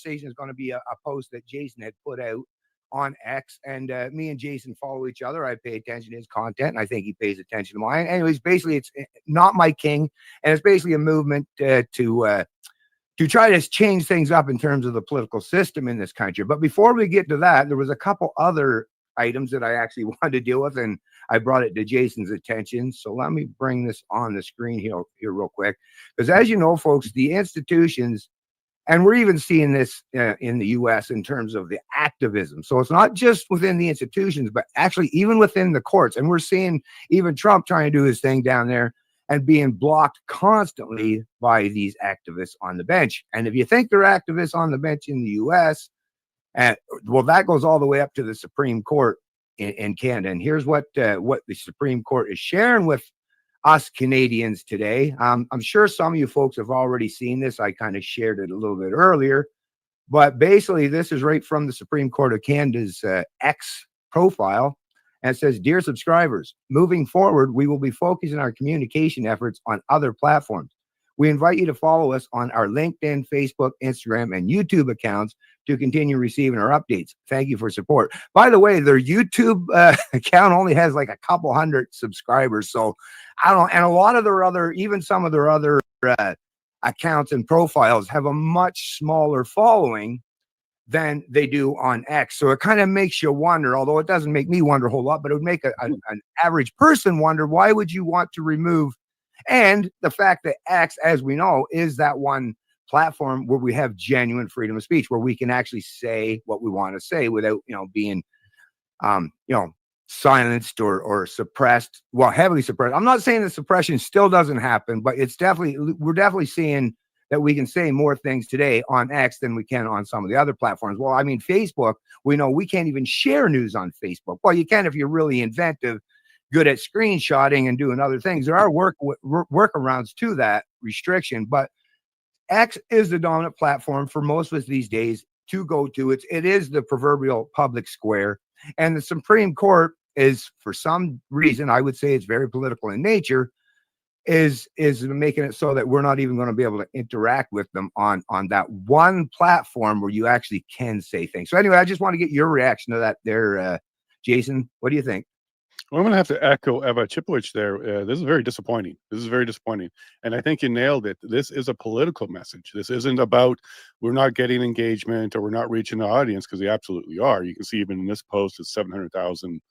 is going to be a post that Jason had put out on X, and me and Jason follow each other. I pay attention to his content, and I think he pays attention to mine. Anyways, basically, it's not my king, and it's basically a movement to try to change things up in terms of the political system in this country. But before we get to that, there was a couple other items that I actually wanted to deal with, and I brought it to Jason's attention. So let me bring this on the screen here real quick, because as you know, folks, the institutions, and we're even seeing this in the U.S. in terms of the activism. So it's not just within the institutions, but actually even within the courts. And we're seeing even Trump trying to do his thing down there and being blocked constantly by these activists on the bench. And if you think they're activists on the bench in the U.S., well, that goes all the way up to the Supreme Court in Canada. And here's what the Supreme Court is sharing with us Canadians today. I'm sure some of you folks have already seen this. I kind of shared it a little bit earlier, but basically this is right from the Supreme Court of Canada's X profile. And it says, "Dear subscribers, moving forward, we will be focusing our communication efforts on other platforms. We invite you to follow us on our LinkedIn, Facebook, Instagram, and YouTube accounts to continue receiving our updates. Thank you for support." By the way, their YouTube account only has like a couple hundred subscribers. So I don't know. And a lot of their other, even some of their other accounts and profiles have a much smaller following than they do on X. So it kind of makes you wonder, although it doesn't make me wonder a whole lot, but it would make an average person wonder, why would you want to remove? And the fact that X, as we know, is that one platform where we have genuine freedom of speech, where we can actually say what we want to say without, being, silenced or suppressed. Well, heavily suppressed. I'm not saying that suppression still doesn't happen, but we're definitely seeing that we can say more things today on X than we can on some of the other platforms. Well, I mean, Facebook, we know we can't even share news on Facebook. Well, you can if you're really inventive, good at screenshotting and doing other things. There are workarounds to that restriction, but X is the dominant platform for most of us these days to go to. It is the proverbial public square, and the Supreme Court is, for some reason, I would say it's very political in nature, is making it so that we're not even going to be able to interact with them on that one platform where you actually can say things. So anyway, I just want to get your reaction to that there, Jason. What do you think? Well, I'm going to have to echo Eva Chipowicz there. This is very disappointing. And I think you nailed it. This is a political message. This isn't about we're not getting engagement or we're not reaching the audience, because we absolutely are. You can see even in this post, it's 700,000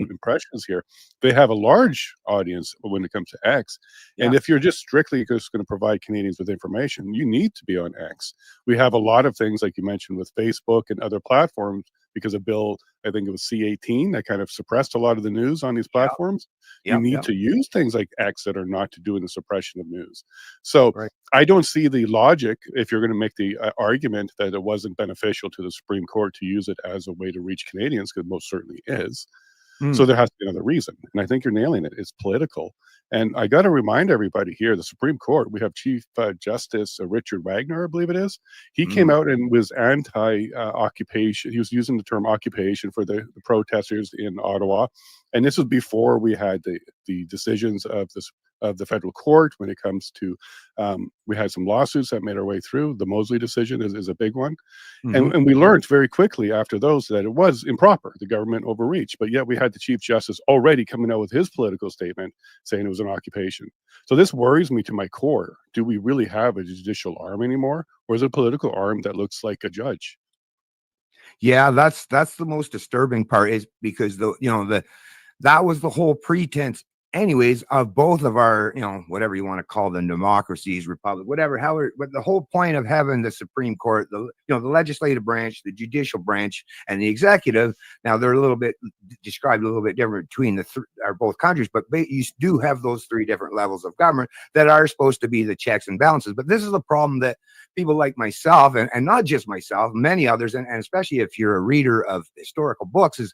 impressions here. They have a large audience when it comes to X. And if you're just strictly just going to provide Canadians with information, you need to be on X. We have a lot of things, like you mentioned, with Facebook and other platforms, because of Bill, I think it was C-18, that kind of suppressed a lot of the news on these platforms. You need to use things like X that are not to do in the suppression of news. So I don't see the logic, if you're going to make the argument that it wasn't beneficial to the Supreme Court to use it as a way to reach Canadians, because it most certainly is. So there has to be another reason. And I think you're nailing it. It's political. And I got to remind everybody here, the Supreme Court, we have Chief Justice Richard Wagner, I believe it is. He came out and was anti-occupation. He was using the term occupation for the protesters in Ottawa. And this was before we had the decisions of the federal court when it comes to, we had some lawsuits that made our way through. The Mosley decision is a big one. And we learned very quickly after those that it was improper. The government overreached, but yet we had the Chief Justice already coming out with his political statement saying it was an occupation. So this worries me to my core. Do we really have a judicial arm anymore? Or is it a political arm that looks like a judge? Yeah, that's the most disturbing part, is because that was the whole pretense anyways of both of our, whatever you want to call them, democracies, republic, whatever, however, but the whole point of having the Supreme Court, the legislative branch, the judicial branch, and the executive. Now they're a little bit described a little bit different between both countries, but you do have those three different levels of government that are supposed to be the checks and balances. But this is the problem that people like myself, and not just myself, many others, and especially if you're a reader of historical books, is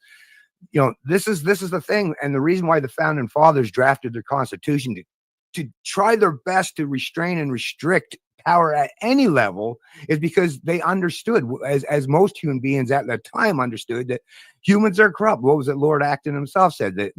this is the thing, and the reason why the founding fathers drafted their constitution to try their best to restrain and restrict power at any level is because they understood, as most human beings at that time understood, that humans are corrupt. What was it? Lord Acton himself said that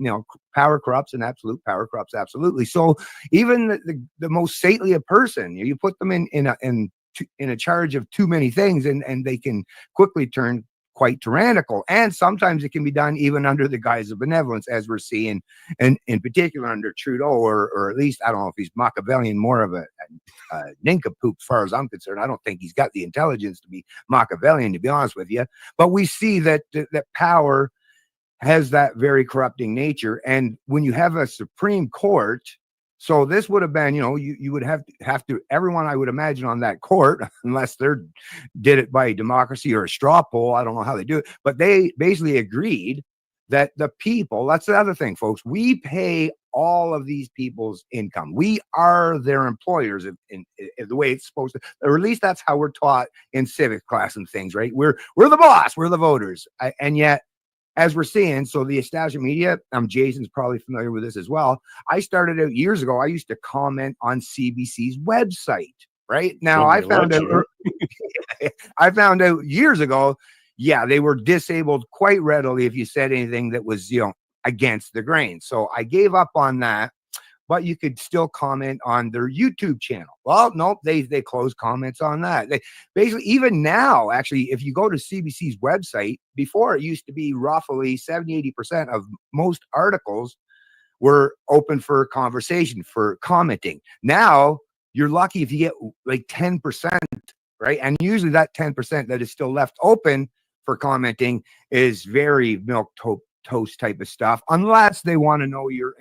power corrupts, and absolute power corrupts absolutely. So even the most saintly of person, you put them in in charge of too many things, and they can quickly turn quite tyrannical. And sometimes it can be done even under the guise of benevolence, as we're seeing, and in particular under Trudeau, or at least, I don't know if he's Machiavellian, more of a nincompoop as far as I'm concerned. I don't think he's got the intelligence to be Machiavellian, to be honest with you. But we see that that power has that very corrupting nature. And when you have a Supreme Court, so this would have been, you would have to, everyone I would imagine on that court, unless they did it by democracy or a straw poll, I don't know how they do it, but they basically agreed that the people, that's the other thing, folks, we pay all of these people's income. We are their employers in the way it's supposed to, or at least that's how we're taught in civics class and things, right? We're the boss, we're the voters. And yet, as we're seeing, so the establishment media, Jason's probably familiar with this as well. I started out years ago. I used to comment on CBC's website, right? Now I found out years ago, yeah, they were disabled quite readily if you said anything that was, against the grain. So I gave up on that, but you could still comment on their YouTube channel. Well, nope, they closed comments on that. They basically, even now, actually, if you go to CBC's website, before it used to be roughly 70-80% of most articles were open for conversation, for commenting. Now you're lucky if you get like 10%, right? And usually that 10% that is still left open for commenting is very milk toast type of stuff, unless they want to know your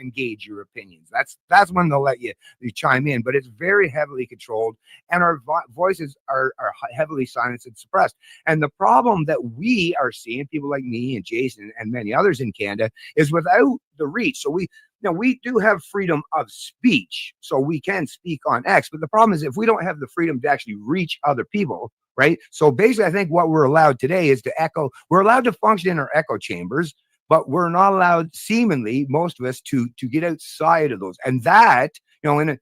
opinions. That's when they'll let you chime in, but it's very heavily controlled, and our voices are heavily silenced and suppressed. And the problem that we are seeing, people like me and Jason and many others in Canada, is without the reach. So we do have freedom of speech, so we can speak on X, but the problem is if we don't have the freedom to actually reach other people, right? So basically, I think what we're allowed today is to echo. We're allowed to function in our echo chambers, but we're not allowed, seemingly, most of us, to get outside of those. And that, in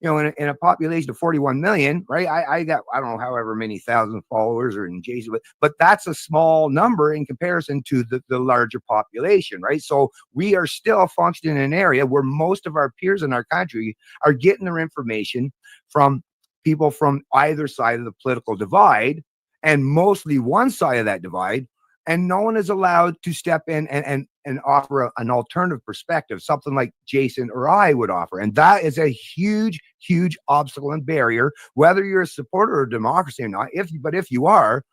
a population of 41 million, right? I got, I don't know, however many thousand followers or in Jason, but that's a small number in comparison to the larger population, right? So we are still functioning in an area where most of our peers in our country are getting their information from people from either side of the political divide, and mostly one side of that divide. And no one is allowed to step in and offer an alternative perspective, something like Jason or I would offer. And that is a huge, huge obstacle and barrier, whether you're a supporter of democracy or not. But if you are,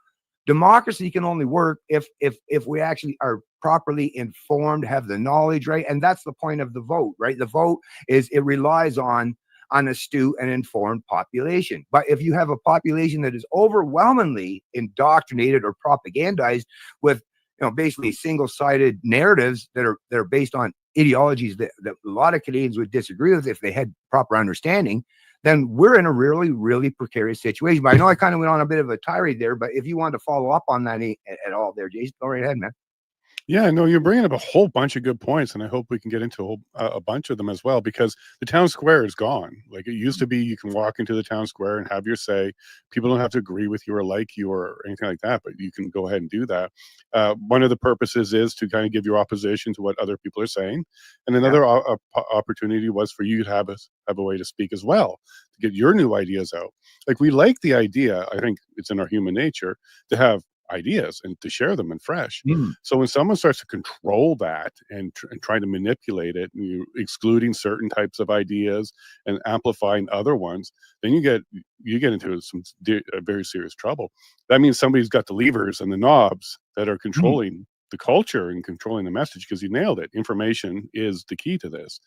democracy can only work if we actually are properly informed, have the knowledge, right? And that's the point of the vote, right? The vote is, it relies on an astute and informed population. But if you have a population that is overwhelmingly indoctrinated or propagandized with, basically single-sided narratives that are based on ideologies that a lot of Canadians would disagree with if they had proper understanding, then we're in a really, really precarious situation. But I know I kind of went on a bit of a tirade there, but if you want to follow up on that at all there, Jason, go right ahead, man. Yeah, no, you're bringing up a whole bunch of good points, and I hope we can get into a bunch of them as well, because the town square is gone. Like it used to be, you can walk into the town square and have your say. People don't have to agree with you or like you or anything like that, but you can go ahead and do that. One of the purposes is to kind of give your opposition to what other people are saying, and another opportunity was for you to have a way to speak as well, to get your new ideas out. Like we like the idea. I think it's in our human nature to have ideas and to share them and fresh. So when someone starts to control that and try to manipulate it, and you excluding certain types of ideas and amplifying other ones, then you get into some very serious trouble. That means somebody's got the levers and the knobs that are controlling the culture and controlling the message, because you nailed it. Information is the key to this.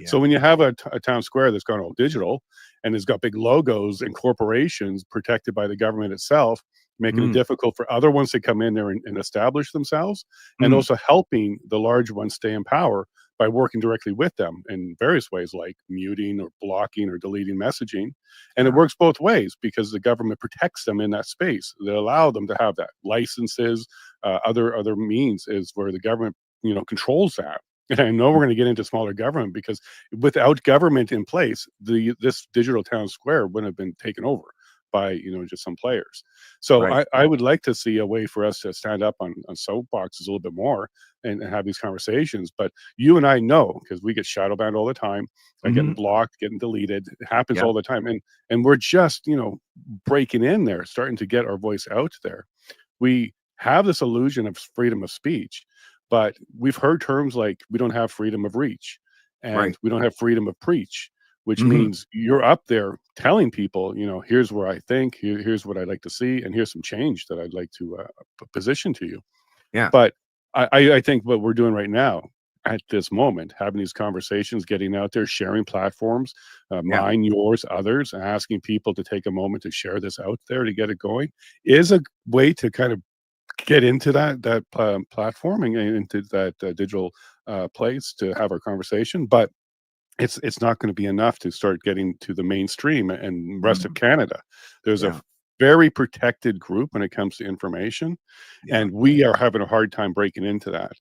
So when you have a town square that's gone all digital and has got big logos and corporations protected by the government itself, making it difficult for other ones to come in there and establish themselves, and also helping the large ones stay in power by working directly with them in various ways, like muting or blocking or deleting messaging. And it works both ways, because the government protects them in that space. They allow them to have that. Licenses, other means is where the government, controls that. And I know we're going to get into smaller government, because without government in place, this digital town square wouldn't have been taken over. by, just some players. So Right. I would like to see a way for us to stand up on soapboxes a little bit more and have these conversations. But you and I know, because we get shadow banned all the time, getting Mhm. blocked, getting deleted. It happens Yeah. all the time. And we're just, breaking in there, starting to get our voice out there. We have this illusion of freedom of speech, but we've heard terms like we don't have freedom of reach and Right. we don't have freedom of preach, which Mhm. means you're up there telling people, here's where I think, here's what I'd like to see, and here's some change that I'd like to position to you. Yeah. But I think what we're doing right now at this moment, having these conversations, getting out there, sharing platforms, Yeah. mine, yours, others, and asking people to take a moment to share this out there to get it going is a way to kind of get into that platform and into that digital place to have our conversation. But it's not going to be enough to start getting to the mainstream and rest of Mhm. Canada. There's a Yeah. very protected group when it comes to information, Yeah. and we are having a hard time breaking into that.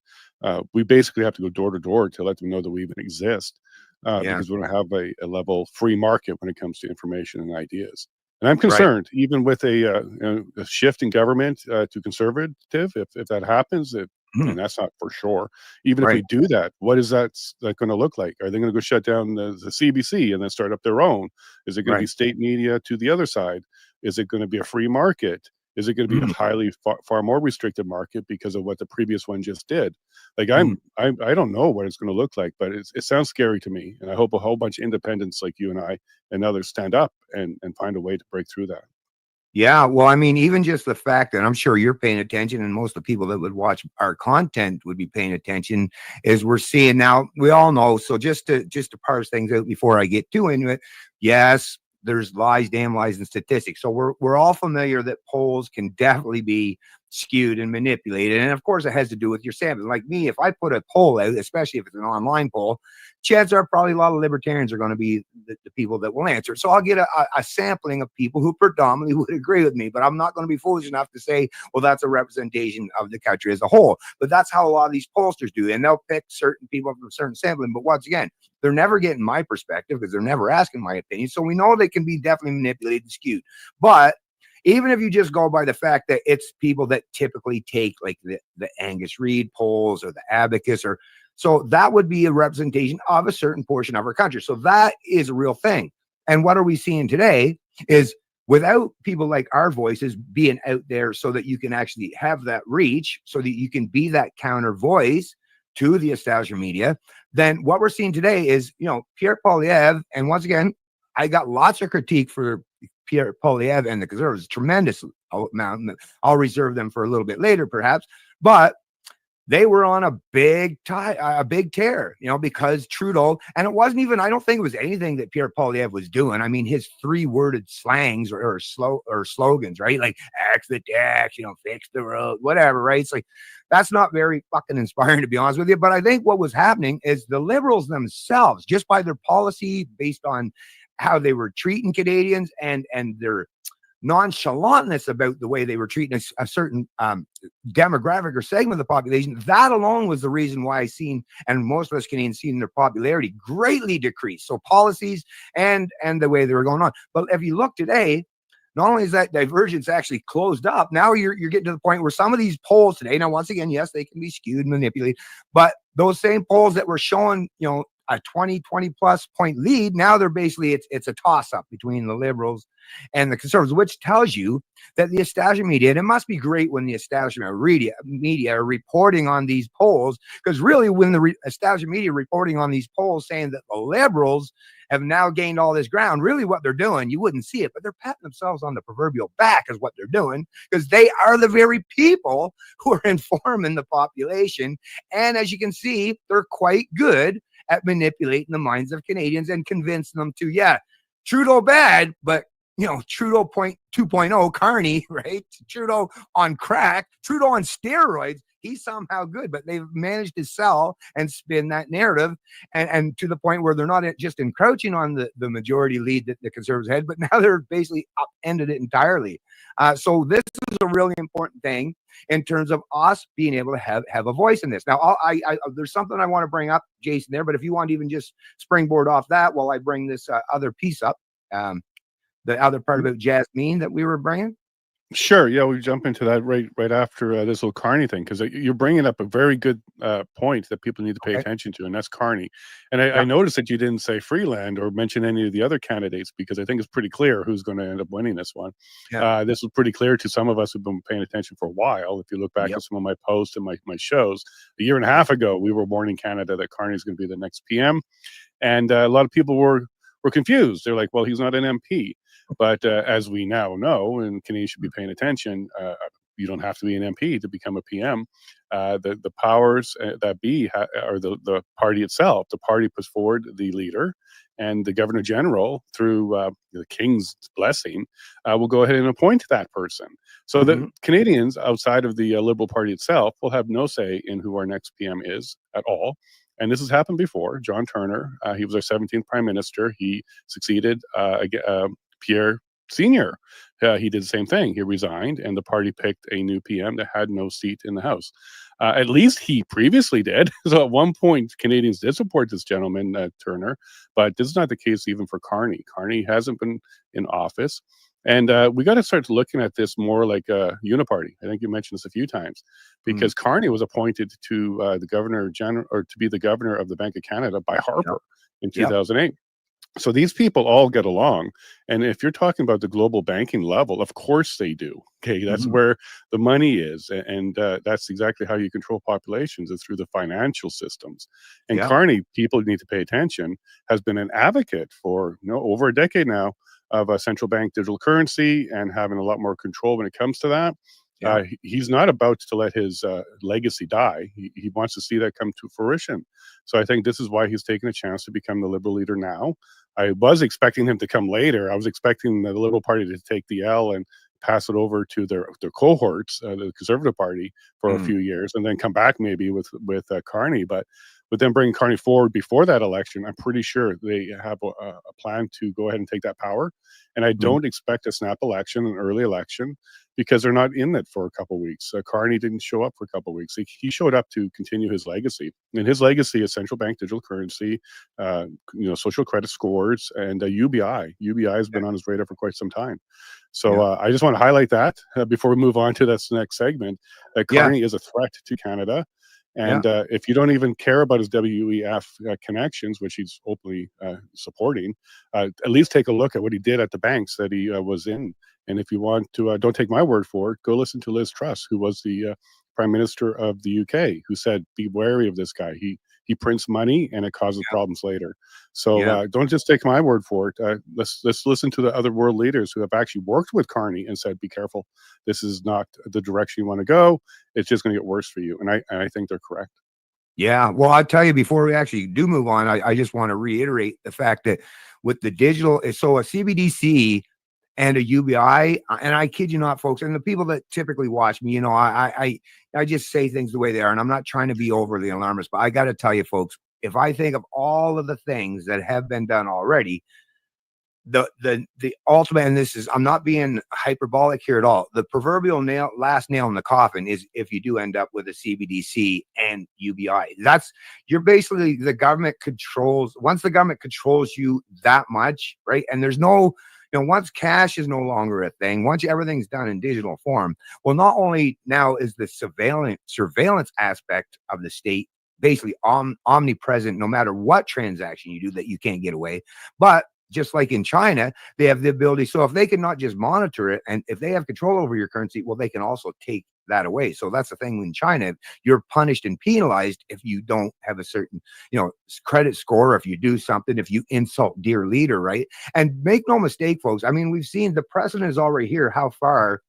We basically have to go door to door to let them know that we even exist, Yeah. because we don't have a level free market when it comes to information and ideas. And I'm Right. concerned, even with a shift in government to conservative, if that happens, Mhm. and that's not for sure. Even if we Right. do that, what is that going to look like? Are they going to go shut down the CBC and then start up their own? Is it going to be Right. state media to the other side? Is it going to be a free market? Is it going to be a Mhm. highly far more restricted market because of what the previous one just did? Like Mhm. I don't know what it's going to look like, but it sounds scary to me, and I hope a whole bunch of independents like you and I and others stand up and find a way to break through that. Yeah, well, I mean, even just the fact that I'm sure you're paying attention, and most of the people that would watch our content would be paying attention, is we're seeing now. We all know. So just to parse things out before I get too into it, yes, there's lies, damn lies, and statistics. So we're all familiar that polls can definitely be skewed and manipulated, and of course, it has to do with your sampling. Like me, if I put a poll out, especially if it's an online poll, chances are probably a lot of libertarians are going to be the people that will answer. So I'll get a sampling of people who predominantly would agree with me, but I'm not going to be foolish enough to say, well, that's a representation of the country as a whole. But that's how a lot of these pollsters do. And they'll pick certain people from certain sampling. But once again, they're never getting my perspective because they're never asking my opinion. So we know they can be definitely manipulated and skewed. But even if you just go by the fact that it's people that typically take like the Angus Reid polls or the Abacus, or so that would be a representation of a certain portion of our country. So that is a real thing. And what are we seeing today is without people like our voices being out there so that you can actually have that reach, so that you can be that counter voice to the establishment media, then what we're seeing today is, Pierre Poilievre, and once again, I got lots of critique for Pierre Poilievre and the Conservatives, tremendous amount. I'll reserve them for a little bit later, perhaps. But they were on a big tear, because Trudeau, and it wasn't even, I don't think it was anything that Pierre Poilievre was doing. I mean, his 3-worded slangs or slogans, right? Like, axe the tax, fix the road, whatever, right? It's like, that's not very fucking inspiring, to be honest with you. But I think what was happening is the Liberals themselves, just by their policy based on how they were treating Canadians and their nonchalantness about the way they were treating a certain demographic or segment of the population, that alone was the reason why I seen, and most of us Canadians seen, their popularity greatly decrease. So policies and the way they were going on. But if you look today, not only is that divergence actually closed up, now you're getting to the point where some of these polls today, now once again, yes, they can be skewed and manipulated, but those same polls that were showing, a 20 plus point lead, now they're basically, it's a toss up between the Liberals and the Conservatives, which tells you that the establishment media, and it must be great when the establishment media are reporting on these polls, because really when the establishment media reporting on these polls saying that the Liberals have now gained all this ground, really what they're doing, you wouldn't see it, but they're patting themselves on the proverbial back is what they're doing, because they are the very people who are informing the population. And as you can see, they're quite good at manipulating the minds of Canadians and convincing them to, yeah, Trudeau bad, but Trudeau 2.0 Carney, right? Trudeau on crack, Trudeau on steroids. He's somehow good, but they've managed to sell and spin that narrative, and to the point where they're not just encroaching on the majority lead that the Conservatives had, but now they're basically upended it entirely. So this is a really important thing in terms of us being able to have a voice in this. Now, there's something I want to bring up, Jason, there, but if you want to even just springboard off that while I bring this other piece up. the other part about Jasmine that we were bringing? Sure. Yeah, we jump into that right after this little Carney thing, because you're bringing up a very good point that people need to pay Okay. attention to, and that's Carney. And I Yeah. noticed that you didn't say Freeland or mention any of the other candidates, because I think it's pretty clear who's going to end up winning this one. Yeah. This was pretty clear to some of us who've been paying attention for a while. If you look back Yep. at some of my posts and my shows, a year and a half ago, we were warning Canada that Carney's going to be the next PM, and a lot of people were confused. They're like, "Well, he's not an MP." But as we now know, and Canadians should be paying attention, you don't have to be an MP to become a PM. The powers that be are the party itself. The party puts forward the leader, and the Governor General, through the King's blessing, will go ahead and appoint that person. So the Canadians outside of the Liberal Party itself will have no say in who our next PM is at all. And this has happened before. John Turner, he was our 17th Prime Minister. He succeeded Pierre Senior. He did the same thing. He resigned, and the party picked a new PM that had no seat in the House. At least he previously did. So at one point, Canadians did support this gentleman, Turner, but this is not the case even for Carney. Carney hasn't been in office. And we got to start looking at this more like a uniparty. I think you mentioned this a few times, because Carney was appointed to the Governor General, or to be the governor of the Bank of Canada by Harper in 2008. So these people all get along. And if you're talking about the global banking level, of course they do. Okay, that's where the money is. And that's exactly how you control populations, is through the financial systems. And Carney, people need to pay attention, has been an advocate for over a decade now of a central bank digital currency and having a lot more control when it comes to that. He's not about to let his legacy die. He wants to see that come to fruition. So I think this is why he's taking a chance to become the Liberal leader now. I was expecting him to come later. I was expecting the Liberal Party to take the L and pass it over to their cohorts, the Conservative Party, for a few years, and then come back maybe with Carney. But with them bringing Carney forward before that election, I'm pretty sure they have a plan to go ahead and take that power. And I don't expect a snap election, an early election, because they're not in it for a couple of weeks. Carney didn't show up for a couple of weeks. He showed up to continue his legacy, and his legacy is central bank digital currency, social credit scores, and UBI. UBI has been on his radar for quite some time. So I just want to highlight that before we move on to this next segment, that Carney is a threat to Canada. And if you don't even care about his WEF connections, which he's openly supporting, at least take a look at what he did at the banks that he was in. And if you want to, don't take my word for it, go listen to Liz Truss, who was the Prime Minister of the UK, who said, be wary of this guy. He prints money and it causes problems later. So don't just take my word for it. Let's listen to the other world leaders who have actually worked with Carney and said, be careful. This is not the direction you want to go. It's just going to get worse for you. And I think they're correct. Yeah. Well, I'll tell you, before we actually do move on, I just want to reiterate the fact that with the digital, so a CBDC and a UBI, and I kid you not, folks, and the people that typically watch me, I just say things the way they are, and I'm not trying to be overly alarmist, but I got to tell you, folks, if I think of all of the things that have been done already, the ultimate, and this is, I'm not being hyperbolic here at all, the proverbial last nail in the coffin is if you do end up with a CBDC and UBI. You're basically, the government controls, once the government controls you that much, right? And there's no, once cash is no longer a thing, once everything's done in digital form, well, not only now is the surveillance aspect of the state basically omnipresent, no matter what transaction you do, that you can't get away, but just like in China, they have the ability. So if they can not just monitor it, and if they have control over your currency, well, they can also take that away. So that's the thing in China. You're punished and penalized if you don't have a certain, credit score, if you do something, if you insult dear leader, right? And make no mistake, folks, I mean, we've seen the precedent is already here how far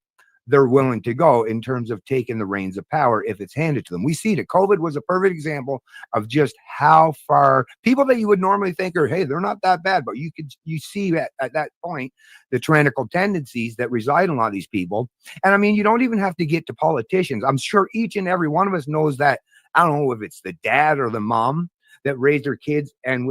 they're willing to go in terms of taking the reins of power if it's handed to them. We see that COVID was a perfect example of just how far people that you would normally think are, hey, they're not that bad, but you see at that point the tyrannical tendencies that reside in a lot of these people. And I mean, you don't even have to get to politicians. I'm sure each and every one of us knows that, I don't know if it's the dad or the mom that raised their kids, and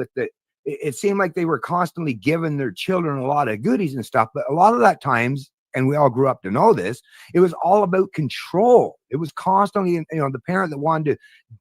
it seemed like they were constantly giving their children a lot of goodies and stuff, but a lot of that times, and we all grew up to know this, it was all about control. It was constantly, the parent that wanted to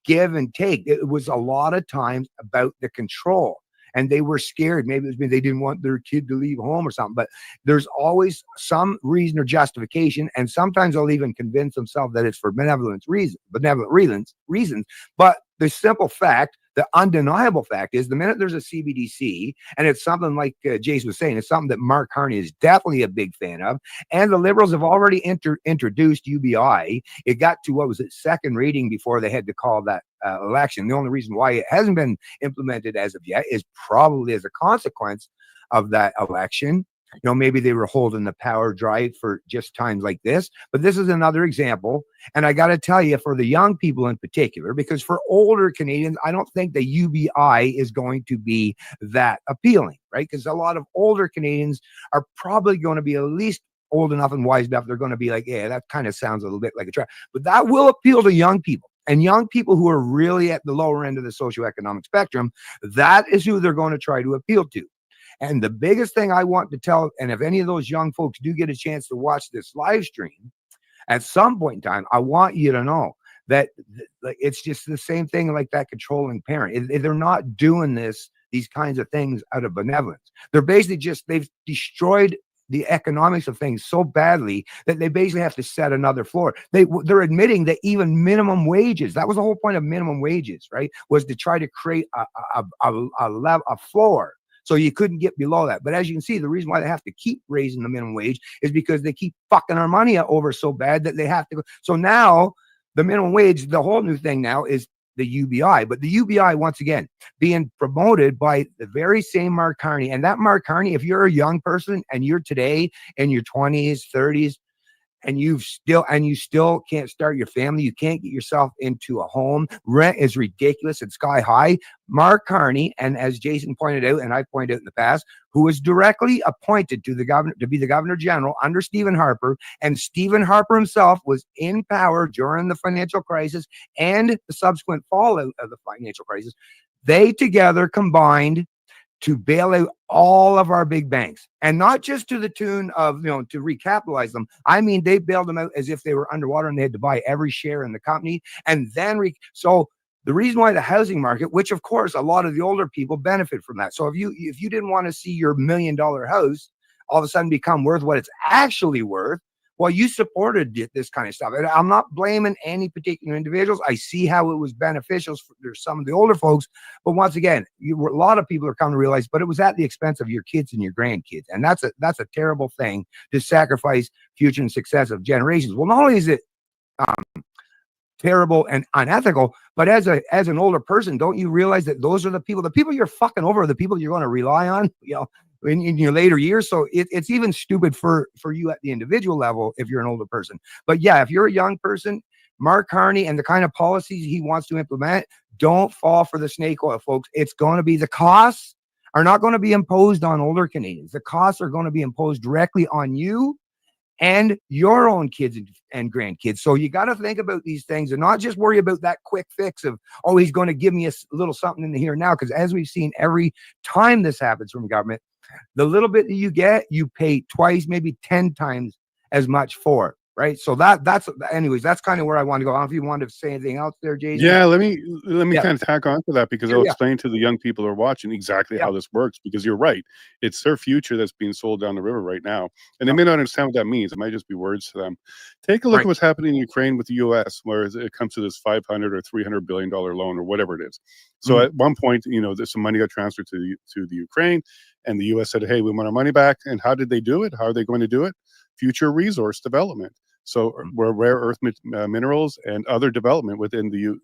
give and take. It was a lot of times about the control. and they were scared. Maybe it was because they didn't want their kid to leave home or something, but there's always some reason or justification. And sometimes they'll even convince themselves that it's for benevolent reasons. But the simple fact, the undeniable fact is the minute there's a CBDC, and it's something like Jason was saying, it's something that Mark Carney is definitely a big fan of, and the Liberals have already introduced UBI. It got to, what was it, second reading before they had to call that election. The only reason why it hasn't been implemented as of yet is probably as a consequence of that election. You know, maybe they were holding the power dry for just times like this, but this is another example. And I got to tell you, for the young people in particular, because for older Canadians, I don't think the UBI is going to be that appealing, right? Because a lot of older Canadians are probably going to be at least old enough and wise enough. They're going to be like, yeah, that kind of sounds a little bit like a trap. But that will appeal to young people. And young people who are really at the lower end of the socioeconomic spectrum, that is who they're going to try to appeal to. And the biggest thing I want to tell, and if any of those young folks do get a chance to watch this live stream, at some point in time, I want you to know that it's just the same thing like that controlling parent. They're not doing these kinds of things out of benevolence. They're basically they've destroyed the economics of things so badly that they basically have to set another floor. They're admitting that even minimum wages, that was the whole point of minimum wages, right? Was to try to create a floor. So you couldn't get below that. But as you can see, the reason why they have to keep raising the minimum wage is because they keep fucking our money over so bad that they have to go. So now the minimum wage, the whole new thing now is the UBI. But the UBI, once again, being promoted by the very same Mark Carney. And that Mark Carney, if you're a young person and you're today in your 20s, 30s, and you still can't start your family, you can't get yourself into a home, rent is ridiculous, it's sky high. Mark Carney, and as Jason pointed out, and I pointed out in the past, who was directly appointed to the governor to be the governor general under Stephen Harper, and Stephen Harper himself was in power during the financial crisis and the subsequent fallout of the financial crisis. They together combined to bail out all of our big banks, and not just to the tune of, to recapitalize them. I mean, they bailed them out as if they were underwater and they had to buy every share in the company. And then, so the reason why the housing market, which of course a lot of the older people benefit from that. So if you didn't want to see your $1 million house all of a sudden become worth what it's actually worth, well, you supported this kind of stuff. And I'm not blaming any particular individuals. I see how it was beneficial for some of the older folks. But once again, a lot of people are coming to realize, but it was at the expense of your kids and your grandkids. And that's a terrible thing, to sacrifice future and success of generations. Well, not only is it terrible and unethical, but as an older person, don't you realize that those are the people you're fucking over are the people you're going to rely on, in your later years. So it's even stupid for you at the individual level if you're an older person. But yeah, if you're a young person, Mark Carney and the kind of policies he wants to implement, don't fall for the snake oil, folks. It's going to be, the costs are not going to be imposed on older Canadians. The costs are going to be imposed directly on you and your own kids and grandkids. So you got to think about these things and not just worry about that quick fix of, oh, he's going to give me a little something in the here and now. Because as we've seen, every time this happens from government, the little bit that you get, you pay twice, maybe 10 times as much for, right? So that's kind of where I want to go. I don't know if you want to say anything else there, Jason. Yeah, let me kind of tack on to that, because I'll explain to the young people who are watching exactly how this works, because you're right. It's their future that's being sold down the river right now. And they may not understand what that means. It might just be words to them. Take a look at what's happening in Ukraine with the US, where it comes to this $500 or $300 billion loan or whatever it is. So at one point, there's some money got transferred to the Ukraine, and the US said, hey, we want our money back. And how did they do it? How are they going to do it? Future resource development. So where rare earth minerals and other development within the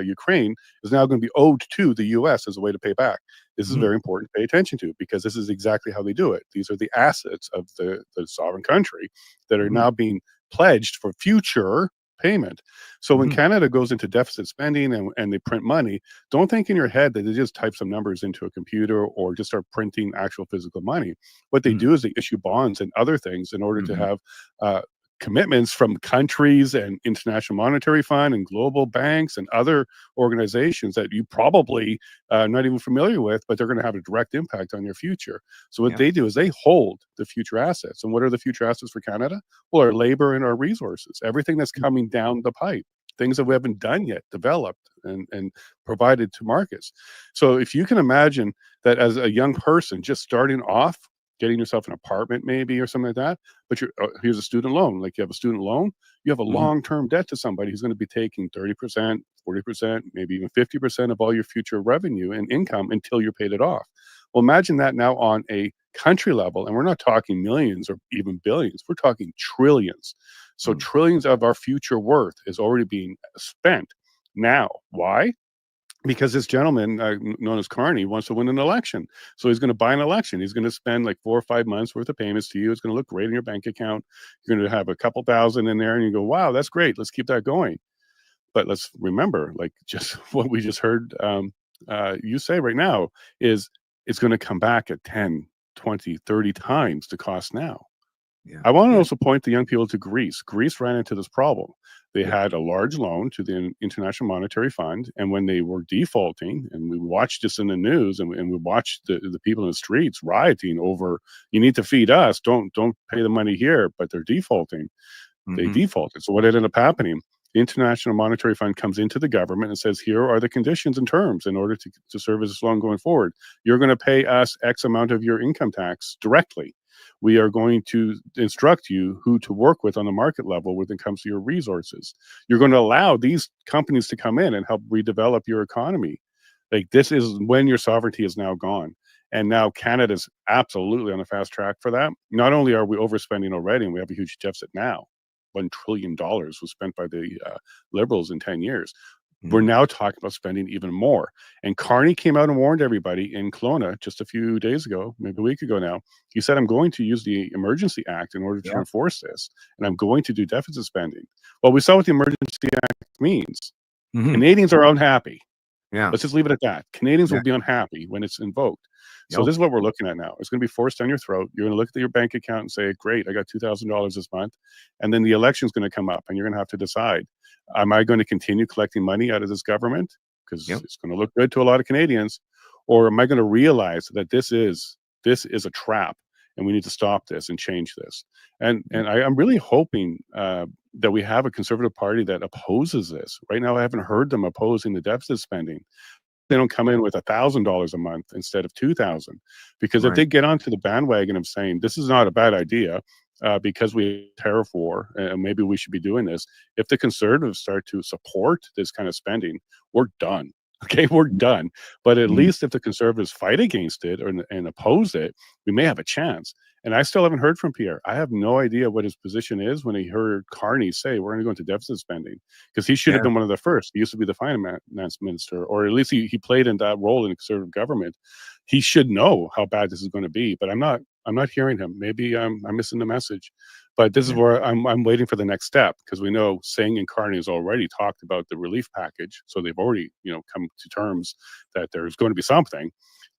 Ukraine is now going to be owed to the U.S. as a way to pay back. This is very important to pay attention to, because this is exactly how they do it. These are the assets of the sovereign country that are now being pledged for future payment. So when Canada goes into deficit spending and they print money, don't think in your head that they just type some numbers into a computer or just start printing actual physical money. What they do is they issue bonds and other things in order to have commitments from countries and International Monetary Fund and global banks and other organizations that you probably not even familiar with, but they're going to have a direct impact on your future. So what they do is they hold the future assets. And what are the future assets for Canada? Well, our labor and our resources, everything that's coming down the pipe. things that we haven't done yet, developed and provided to markets. So if you can imagine that as a young person just starting off, getting yourself an apartment maybe or something like that, but here's a student loan. Like you have a student loan, you have a long-term debt to somebody who's going to be taking 30%, 40%, maybe even 50% of all your future revenue and income until you're paid it off. Well, imagine that now on a country level, and we're not talking millions or even billions, we're talking trillions. So trillions of our future worth is already being spent now. Why? Because this gentleman known as Carney wants to win an election. So he's going to buy an election. He's going to spend like 4 or 5 months worth of payments to you. It's going to look great in your bank account. You're going to have a couple thousand in there and you go, wow, that's great. Let's keep that going. But let's remember, like just what we just heard you say right now is it's going to come back at 10, 20, 30 times the cost now. Yeah. I want to also point the young people to Greece. Greece ran into this problem. They had a large loan to the International Monetary Fund, and when they were defaulting, and we watched this in the news, and we watched the people in the streets rioting over, you need to feed us, don't pay the money here, but they're defaulting. They defaulted. So what ended up happening? The International Monetary Fund comes into the government and says, here are the conditions and terms in order to service this loan going forward. You're going to pay us X amount of your income tax directly. We are going to instruct you who to work with on the market level when it comes to your resources. You're going to allow these companies to come in and help redevelop your economy. Like this is when your sovereignty is now gone. And now Canada's absolutely on a fast track for that. Not only are we overspending already, and we have a huge deficit now, $1 trillion was spent by the Liberals in 10 years. We're now talking about spending even more. And Carney came out and warned everybody in Kelowna just a few days ago, maybe a week ago now. He said, I'm going to use the Emergency Act in order to enforce this, and I'm going to do deficit spending. Well, we saw what the Emergency Act means. Canadians are unhappy. Yeah. Let's just leave it at that. Canadians will be unhappy when it's invoked. So this is what we're looking at now. It's going to be forced down your throat. You're going to look at your bank account and say, great, I got $2,000 this month. And then the election's going to come up and you're going to have to decide, am I going to continue collecting money out of this government? Because it's going to look good to a lot of Canadians. Or am I going to realize that this is a trap and we need to stop this and change this? And I'm really hoping that we have a Conservative Party that opposes this. Right now, I haven't heard them opposing the deficit spending. They don't come in with $1,000 a month instead of $2,000, because if they get onto the bandwagon of saying this is not a bad idea because we tariff war and maybe we should be doing this, if the Conservatives start to support this kind of spending, we're done. Okay, we're done. But at least if the Conservatives fight against it and oppose it, we may have a chance. And I still haven't heard from Pierre. I have no idea what his position is when he heard Carney say we're going to go into deficit spending, because he should have been one of the first. He used to be the finance minister, or at least he played in that role in the Conservative government. He should know how bad this is going to be, but I'm not hearing him. Maybe I'm missing the message. But this is where I'm waiting for the next step, because we know Singh and Carney has already talked about the relief package, so they've already come to terms that there's going to be something.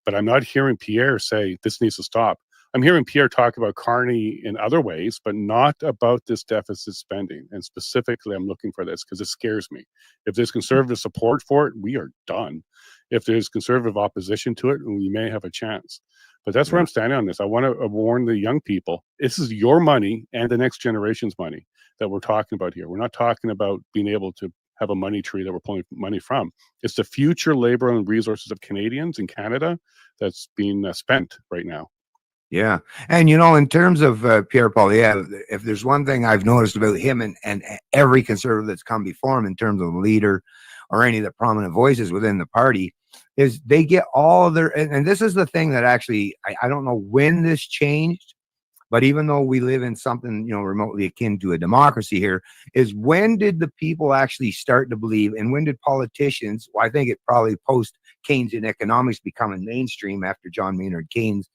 But I'm not hearing Pierre say this needs to stop. I'm hearing Pierre talk about Carney in other ways, but not about this deficit spending. And specifically, I'm looking for this because it scares me. If there's Conservative support for it, we are done. If there's Conservative opposition to it, we may have a chance. But that's where I'm standing on this. I want to warn the young people. This is your money and the next generation's money that we're talking about here. We're not talking about being able to have a money tree that we're pulling money from. It's the future labor and resources of Canadians in Canada that's being spent right now. Yeah. And, in terms of Pierre Poilievre, if there's one thing I've noticed about him and every Conservative that's come before him in terms of the leader or any of the prominent voices within the party, is they get all of their, and this is the thing that actually, I don't know when this changed, but even though we live in something, remotely akin to a democracy here, is when did the people actually start to believe, and when did politicians, well, I think it probably post Keynesian economics becoming mainstream after John Maynard Keynes,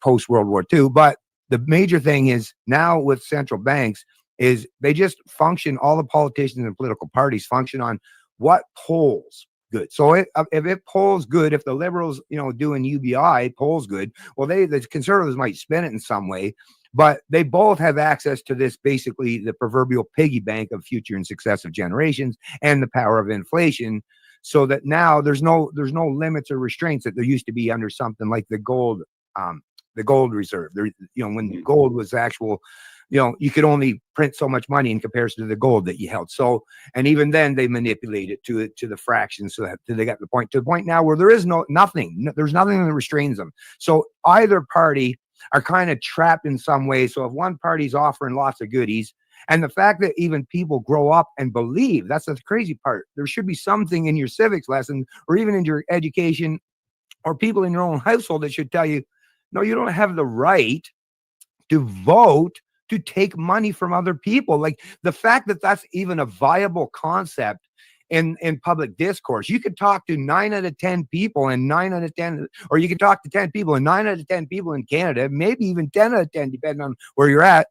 post World War II. But the major thing is now with central banks is they just function, all the politicians and political parties function on what polls good. So if it polls good, if the Liberals, doing UBI polls good, well, the Conservatives might spin it in some way, but they both have access to this, basically the proverbial piggy bank of future and successive generations and the power of inflation, so that now there's no limits or restraints that there used to be under something like the gold reserve. There, when gold was actual you could only print so much money in comparison to the gold that you held. So, and even then they manipulate it to the fraction, so that they got to the point now where there is nothing. There's nothing that restrains them. So either party are kind of trapped in some way. So if one party's offering lots of goodies, and the fact that even people grow up and believe, that's the crazy part. There should be something in your civics lesson or even in your education or people in your own household that should tell you, no, you don't have the right to vote to take money from other people. Like the fact that that's even a viable concept in public discourse. You could talk to 9 out of 10 people and 9 out of 10, or you could talk to 10 people and 9 out of 10 people in Canada, maybe even 10 out of 10, depending on where you're at,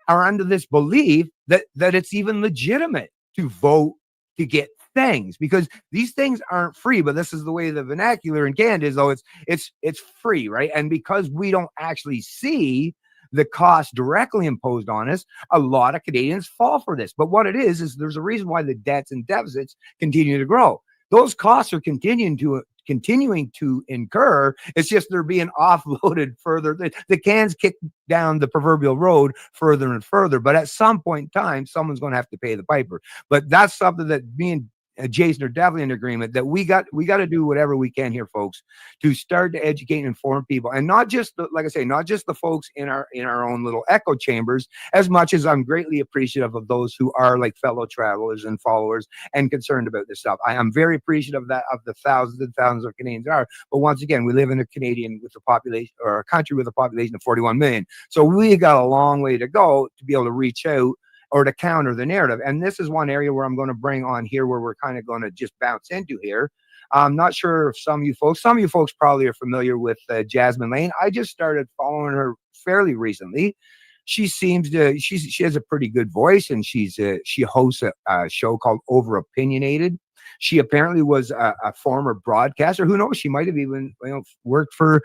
are under this belief that it's even legitimate to vote to get things, because these things aren't free. But this is the way the vernacular in Canada is, though. It's free, right? And because we don't actually see the cost directly imposed on us, a lot of Canadians fall for this. But what it is there's a reason why the debts and deficits continue to grow. Those costs are continuing to incur. It's just they're being offloaded further. The can's kicked down the proverbial road further and further. But at some point in time, someone's going to have to pay the piper. But that's something that me and Jason are definitely in agreement that we got to do whatever we can here, folks, to start to educate and inform people, and not just like I say, not just the folks in our own little echo chambers. As much as I'm greatly appreciative of those who are like fellow travelers and followers and concerned about this stuff, I am very appreciative of that, of the thousands and thousands of Canadians are. But once again, we live in a population, or a country with a population of 41 million, so we got a long way to go to be able to reach out or to counter the narrative. And this is one area where I'm going to bring on here, where we're kind of going to just bounce into here. I'm not sure if some of you folks probably are familiar with Jasmine Lane. I just started following her fairly recently. She has a pretty good voice, and she hosts a show called Over Opinionated. She apparently was a former broadcaster. Who knows? She might have even worked for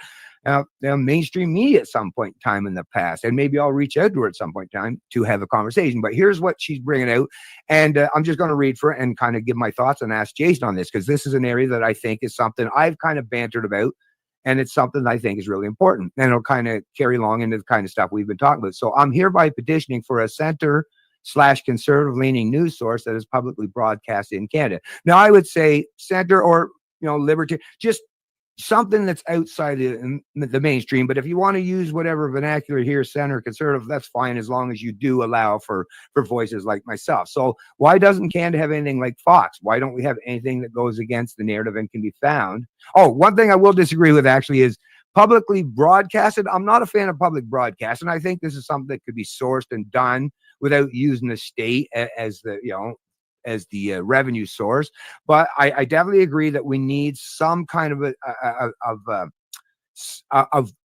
mainstream media at some point in time in the past, and maybe I'll reach out to her at some point in time to have a conversation. But here's what she's bringing out, and I'm just going to read for it and kind of give my thoughts and ask Jason on this, because this is an area that I think is something I've kind of bantered about, and it's something I think is really important, and it'll kind of carry along into the kind of stuff we've been talking about. So I'm hereby petitioning for a center/conservative leaning news source that is publicly broadcast in Canada. Now, I would say center or libertarian, just something that's outside the mainstream. But if you want to use whatever vernacular here, center, conservative, that's fine, as long as you do allow for voices like myself. So why doesn't Canada have anything like Fox? Why don't we have anything that goes against the narrative and can be found? Oh, one thing I will disagree with actually is publicly broadcasted. I'm not a fan of public broadcast, and I think this is something that could be sourced and done without using the state as the revenue source. But I definitely agree that we need some kind of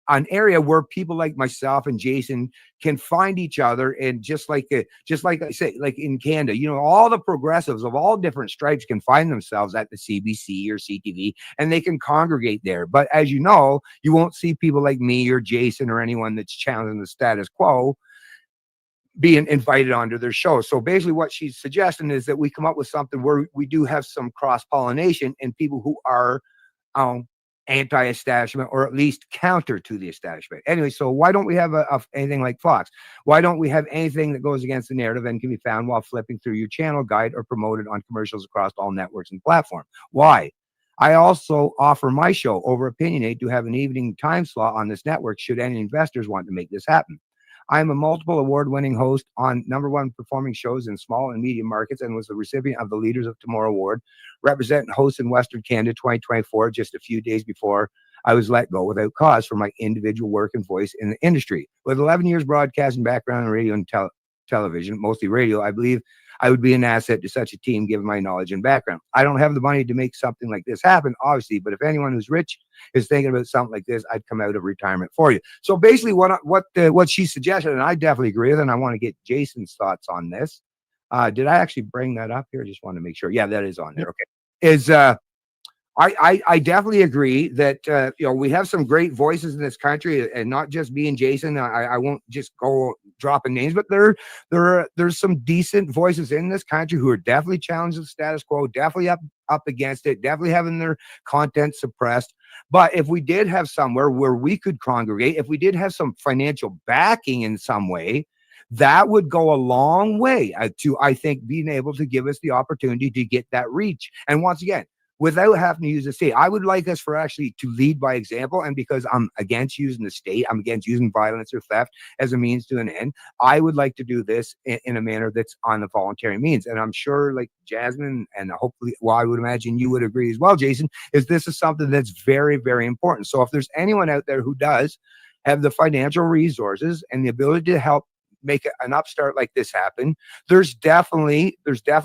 an area where people like myself and Jason can find each other, and just like I say, like in Canada, all the progressives of all different stripes can find themselves at the CBC or CTV, and they can congregate there. But as you won't see people like me or Jason or anyone that's challenging the status quo being invited onto their show. So basically what she's suggesting is that we come up with something where we do have some cross-pollination and people who are anti-establishment, or at least counter to the establishment. Anyway, so why don't we have anything like Fox? Why don't we have anything that goes against the narrative and can be found while flipping through your channel guide or promoted on commercials across all networks and platforms? Why? I also offer my show, Over Opinionate, to have an evening time slot on this network should any investors want to make this happen. I am a multiple award-winning host on #1 performing shows in small and medium markets, and was the recipient of the Leaders of Tomorrow Award, representing hosts in Western Canada 2024, just a few days before I was let go without cause for my individual work and voice in the industry. With 11 years broadcasting background in radio and television, mostly radio, I believe I would be an asset to such a team given my knowledge and background. I don't have the money to make something like this happen, obviously, but if anyone who's rich is thinking about something like this, I'd come out of retirement for you. So basically what she suggested, and I definitely agree with, and I want to get Jason's thoughts on this. Did I actually bring that up here? Just want to make sure. Yeah, that is on there. Okay. I definitely agree that we have some great voices in this country, and not just me and Jason. I won't just go dropping names, but there's some decent voices in this country who are definitely challenging the status quo, definitely up against it, definitely having their content suppressed. But if we did have somewhere where we could congregate, if we did have some financial backing in some way, that would go a long way to, I think, being able to give us the opportunity to get that reach. And once again, without having to use the state, I would like us for actually to lead by example. And because I'm against using the state, I'm against using violence or theft as a means to an end. I would like to do this in a manner that's on the voluntary means. And I'm sure, like Jasmine, and hopefully, well, I would imagine you would agree as well, Jason, is this is something that's very, very important. So if there's anyone out there who does have the financial resources and the ability to help make an upstart like this happen, there's definitely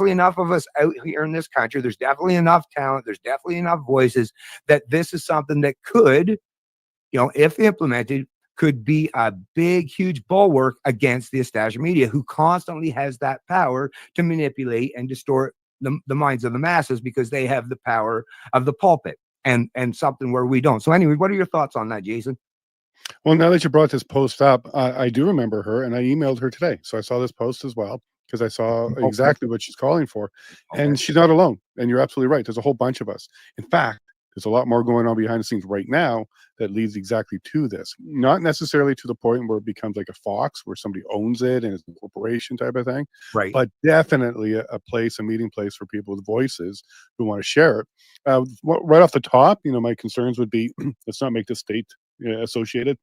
enough of us out here in this country, there's definitely enough talent, there's definitely enough voices that this is something that could, if implemented, could be a big, huge bulwark against the establishment media, who constantly has that power to manipulate and distort the minds of the masses, because they have the power of the pulpit, and something where we don't. So anyway, what are your thoughts on that, Jason? Well, now that you brought this post up, I do remember her, and I emailed her today. So I saw this post as well, because I saw exactly what she's calling for. And she's not alone. And you're absolutely right. There's a whole bunch of us. In fact, there's a lot more going on behind the scenes right now that leads exactly to this. Not necessarily to the point where it becomes like a Fox, where somebody owns it and it's a corporation type of thing, Right. but definitely a place, a meeting place for people with voices who want to share it. Right off the top, my concerns would be, let's not make the state associated.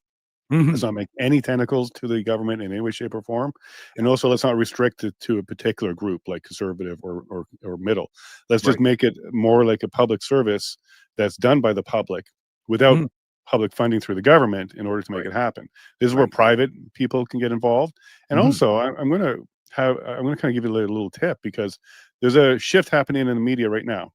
Let's not make any tentacles to the government in any way, shape, or form. And also, let's not restrict it to a particular group like conservative or middle. Let's just make it more like a public service that's done by the public without public funding through the government in order to make it happen. This is where private people can get involved. And also, I'm going to kind of give you a little tip, because there's a shift happening in the media right now.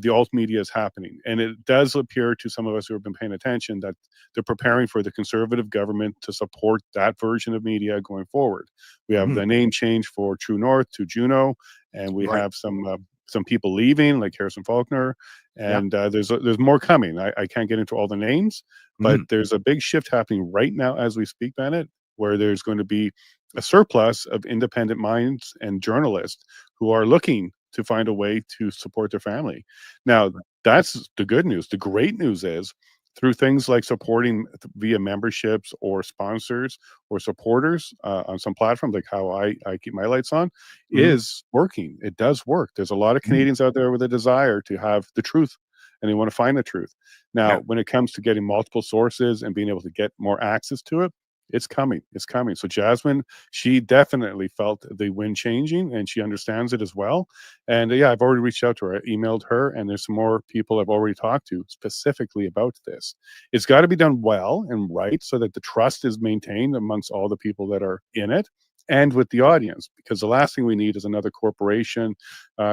The alt media is happening, and it does appear to some of us who have been paying attention that they're preparing for the conservative government to support that version of media going forward. We have the name change for True North to Juno, and we have some people leaving, like Harrison Faulkner, and there's more coming. I can't get into all the names, but there's a big shift happening right now as we speak, Bennett, where there's going to be a surplus of independent minds and journalists who are looking to find a way to support their family. Now, that's the good news. The great news is, through things like supporting via memberships or sponsors or supporters on some platforms, like how I keep my lights on, is working. It does work. There's a lot of Canadians out there with a desire to have the truth, and they want to find the truth. Now, when it comes to getting multiple sources and being able to get more access to it, it's coming. It's coming. So Jasmine, she definitely felt the wind changing, and she understands it as well. And I've already reached out to her. I emailed her, and there's some more people I've already talked to specifically about this. It's got to be done well and right, so that the trust is maintained amongst all the people that are in it and with the audience, because the last thing we need is another corporation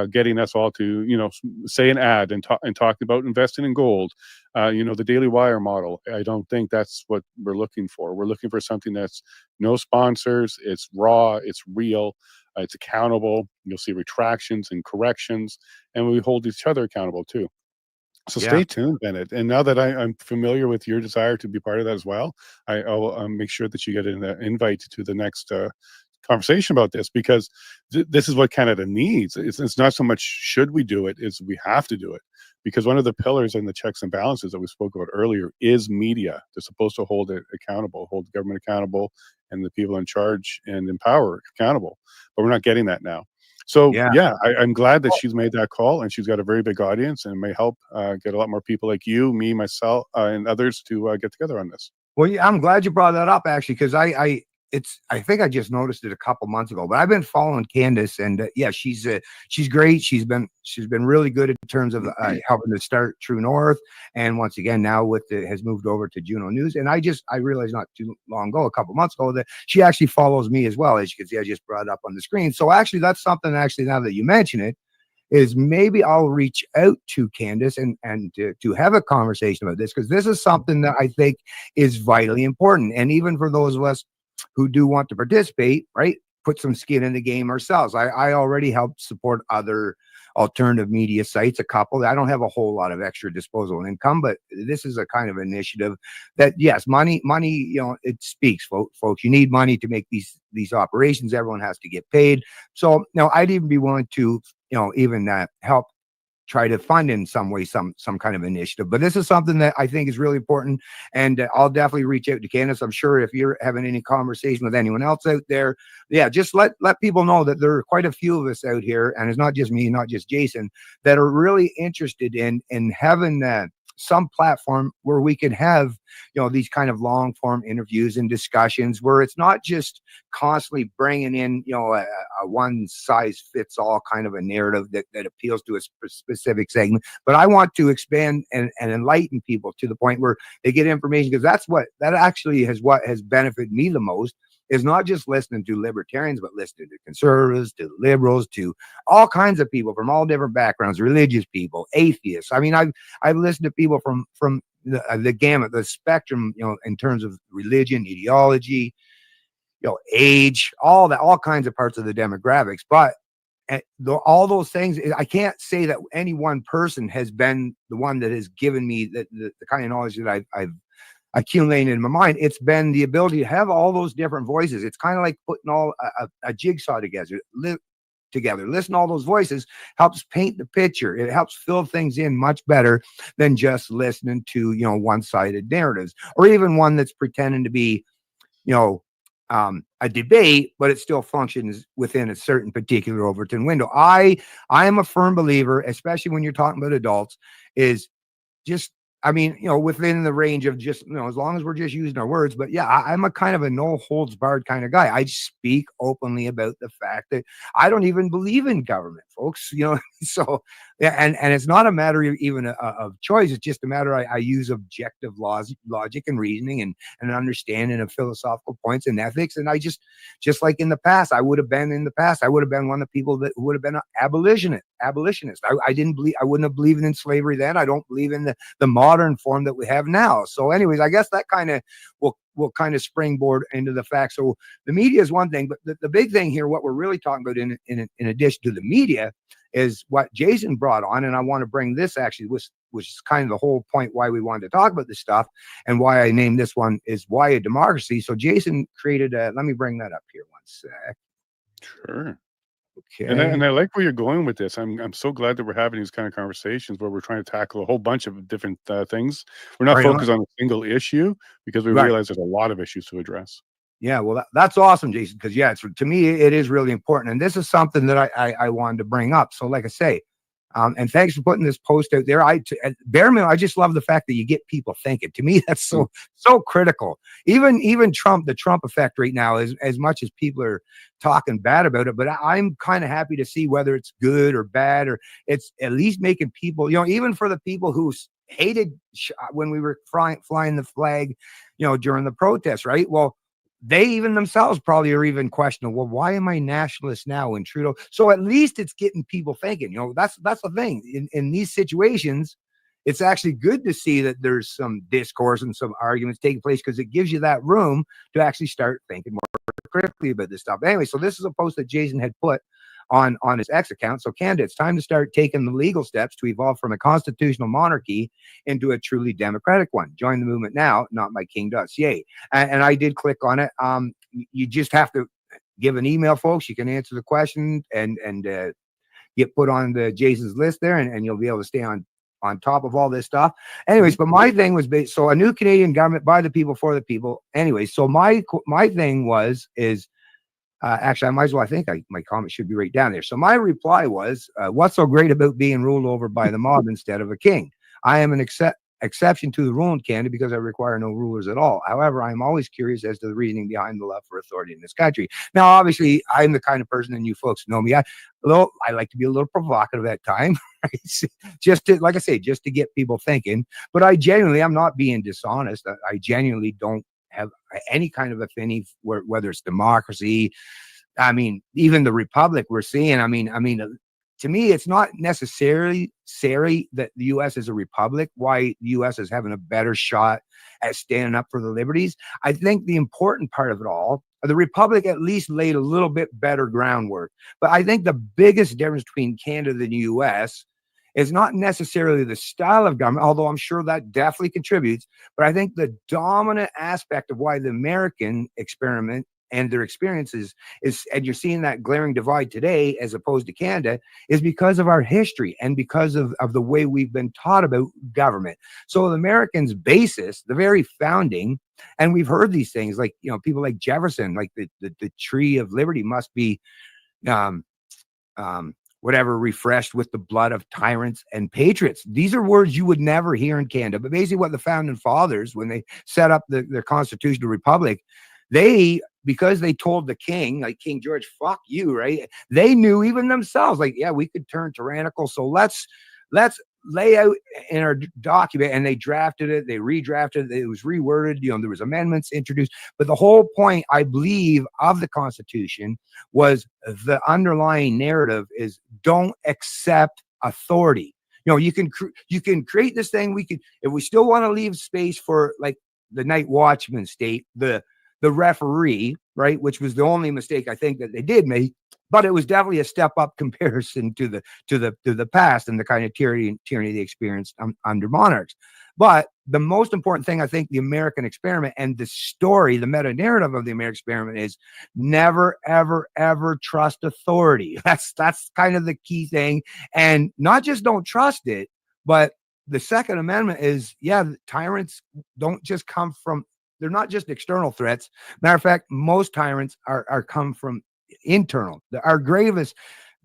getting us all to, say an ad and talk about investing in gold, the Daily Wire model. I don't think that's what we're looking for. We're looking for something that's no sponsors, it's raw, it's real, it's accountable. You'll see retractions and corrections, and we hold each other accountable too. So stay tuned, Bennett. And now that I'm familiar with your desire to be part of that as well, I'll make sure that you get an invite to the next conversation about this, because this is what Canada needs. It's not so much should we do it, it's we have to do it, because one of the pillars in the checks and balances that we spoke about earlier is media. They're supposed to hold it accountable, hold the government accountable, and the people in charge and in power accountable. But we're not getting that now. So I'm glad that she's made that call, and she's got a very big audience, and may help get a lot more people like you, me, myself, and others to get together on this. Well, I'm glad you brought that up, actually, because I think I just noticed it a couple months ago, but I've been following Candace, and she's great. She's been really good in terms of helping to start True North, and once again now has moved over to Juno News. And I realized not too long ago, a couple months ago, that she actually follows me as well. As you can see, I just brought it up on the screen. So actually, that's something. Actually, now that you mention it, is maybe I'll reach out to Candace and to have a conversation about this, because this is something that I think is vitally important, and even for those of us who do want to participate, right? Put some skin in the game ourselves. I already helped support other alternative media sites, a couple. I don't have a whole lot of extra disposable income, but this is a kind of initiative that, yes, money, it speaks, folks. You need money to make these operations. Everyone has to get paid. So, I'd even be willing to, even help try to fund in some way some kind of initiative. But this is something that I think is really important, and I'll definitely reach out to Candace. I'm sure if you're having any conversation with anyone else out there, yeah, just let people know that there are quite a few of us out here, and it's not just me, not just Jason, that are really interested in having some platform where we can have, you know, these kind of long form interviews and discussions where it's not just constantly bringing in, you know, a one size fits all kind of a narrative that appeals to a specific segment. But I want to expand and enlighten people to the point where they get information, because that actually what has benefited me the most, is not just listening to libertarians, but listening to conservatives, to liberals, to all kinds of people from all different backgrounds, religious people, atheists. I mean, I've listened to people from the gamut, the spectrum, you know, in terms of religion, ideology, you know, age, all kinds of parts of the demographics. But all those things, I can't say that any one person has been the one that has given me the kind of knowledge that I've accumulating in my mind. It's been the ability to have all those different voices. It's kind of like putting all a jigsaw together. Listen to all those voices helps paint the picture. It helps fill things in much better than just listening to, you know, one-sided narratives, or even one that's pretending to be, you know, a debate, but it still functions within a certain particular Overton window. I am a firm believer, especially when you're talking about adults, is just, I mean, you know, within the range of just, you know, as long as we're just using our words. But yeah, I'm a kind of a no holds barred kind of guy. I speak openly about the fact that I don't even believe in government, folks, you know. So yeah, and it's not a matter even of choice. It's just a matter I use objective logic and reasoning and understanding of philosophical points and ethics. And I just like in the past, I would have been one of the people that would have been an abolitionist. I wouldn't have believed in slavery then. I don't believe in the modern form that we have now. So anyways, I guess that kind of will kind of springboard into the fact. So the media is one thing, but the big thing here, what we're really talking about in addition to the media, is what Jason brought on. And I want to bring this actually, which is kind of the whole point why we wanted to talk about this stuff, and why I named this one is Why a Democracy. So Jason created let me bring that up here one sec. Sure. Okay. And I like where you're going with this. I'm so glad that we're having these kind of conversations where we're trying to tackle a whole bunch of different things. We're not focused on a single issue, because we realize there's a lot of issues to address. Yeah, well, that's awesome, Jason, because yeah, to me, it is really important. And this is something that I wanted to bring up. So like I say, and thanks for putting this post out there. Bearman, I just love the fact that you get people thinking. To me, that's so critical. Even Trump, the Trump effect right now, is as much as people are talking bad about it, but I'm kind of happy to see whether it's good or bad, or it's at least making people, you know, even for the people who hated when we were flying the flag, you know, during the protests, right? Well, they even themselves probably are even questioning, well, why am I nationalist now in Trudeau? So at least it's getting people thinking. You know, that's the thing. In these situations, it's actually good to see that there's some discourse and some arguments taking place, because it gives you that room to actually start thinking more critically about this stuff. Anyway, so this is a post that Jason had put on his X account. So Canada, it's time to start taking the legal steps to evolve from a constitutional monarchy into a truly democratic one. Join the movement now, notmyking.ca. And I did click on it. You just have to give an email, folks. You can answer the question and get put on the Jason's list there, and you'll be able to stay on top of all this stuff. Anyways, but my thing was so a new Canadian government by the people for the people. Anyway, so my thing is actually, I might as well, I think my comment should be right down there. So my reply was, what's so great about being ruled over by the mob instead of a king? I am an exception to the rule in Canada because I require no rulers at all. However, I'm always curious as to the reasoning behind the love for authority in this country. Now, obviously, I'm the kind of person, and you folks know me, I like to be a little provocative at times, right? Just to, like I say, just to get people thinking. But I'm not being dishonest. I genuinely don't have any kind of affinity whether it's democracy. I mean, even the republic we're seeing. I mean, to me, it's not necessarily that the U.S. is a republic. Why the U.S. is having a better shot at standing up for the liberties. I think the important part of it all, the republic at least laid a little bit better groundwork. But I think the biggest difference between Canada and the U.S. is not necessarily the style of government, although I'm sure that definitely contributes. But I think the dominant aspect of why the American experiment and their experiences and you're seeing that glaring divide today as opposed to Canada, is because of our history and because of the way we've been taught about government. So the Americans' basis, the very founding, and we've heard these things like, people like Jefferson, like the tree of liberty must be um, whatever, refreshed with the blood of tyrants and patriots. These are words you would never hear in Canada. But basically what the founding fathers, when they set up their constitutional republic, because they told the king, like King George, fuck you, right? They knew even themselves, like, yeah, we could turn tyrannical. So let's lay out in our document, and they drafted it, they redrafted it, it was reworded, there was amendments introduced. But the whole point, I believe, of the Constitution was the underlying narrative is don't accept authority. You can create this thing. We could, if we still want to leave space for like the night watchman state, the referee, right, which was the only mistake I think that they did make, but it was definitely a step up comparison to the past and the kind of tyranny they experienced under monarchs. But the most important thing, I think, the American experiment and the story, the meta narrative of the American experiment is never, ever, ever trust authority. That's kind of the key thing. And not just don't trust it, but the Second Amendment is, tyrants don't just come from, they're not just external threats. Matter of fact, most tyrants are come from internal. Our gravest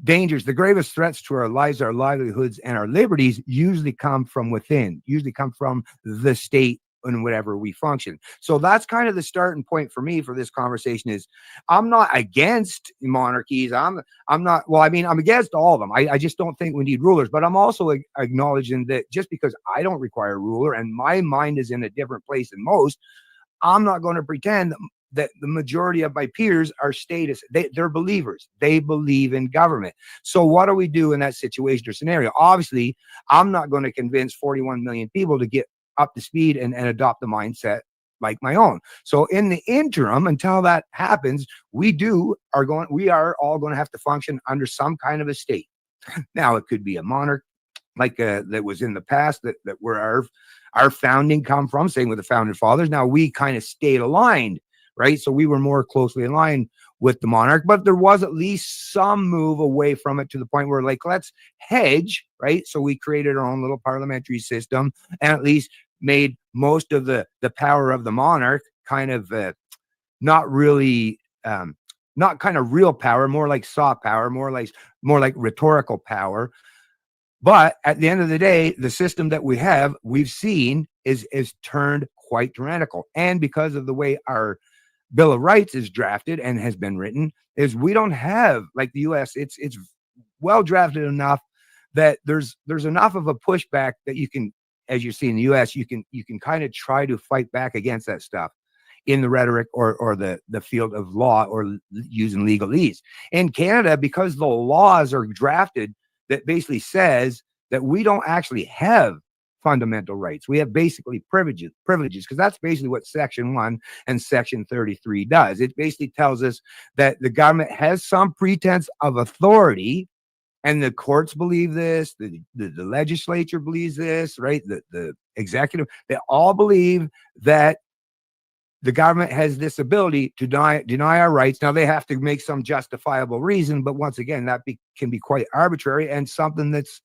dangers, the gravest threats to our lives, our livelihoods, and our liberties usually come from within, usually come from the state and whatever we function. So that's kind of the starting point for me for this conversation is I'm not against monarchies. I'm not, well, I mean, I'm against all of them. I just don't think we need rulers, but I'm also acknowledging that just because I don't require a ruler and my mind is in a different place than most, I'm not going to pretend that the majority of my peers are they're believers. They believe in government. So what do we do in that situation or scenario? Obviously, I'm not going to convince 41 million people to get up to speed and adopt the mindset like my own. So in the interim, until that happens, we are all going to have to function under some kind of a state. Now, it could be a monarch, like that was in the past, that where our founding come from, same with the founding fathers. Now we kind of stayed aligned, right? So we were more closely aligned with the monarch, but there was at least some move away from it to the point where, like, let's hedge, right? So we created our own little parliamentary system and at least made most of the power of the monarch kind of not really not kind of real power, more like soft power, more like rhetorical power. But at the end of the day, the system that we've seen is turned quite tyrannical. And because of the way our Bill of Rights is drafted and has been written, is we don't have, like the US, it's well drafted enough that there's enough of a pushback that you can, as you see in the US, you can kind of try to fight back against that stuff in the rhetoric or the field of law or using legalese. In Canada, because the laws are drafted that basically says that we don't actually have fundamental rights. We have basically privileges, because that's basically what Section 1 and Section 33 does. It basically tells us that the government has some pretense of authority, and the courts believe this, the legislature believes this, right? The executive, they all believe that the government has this ability to deny our rights. Now, they have to make some justifiable reason, but once again, that can be quite arbitrary and something that's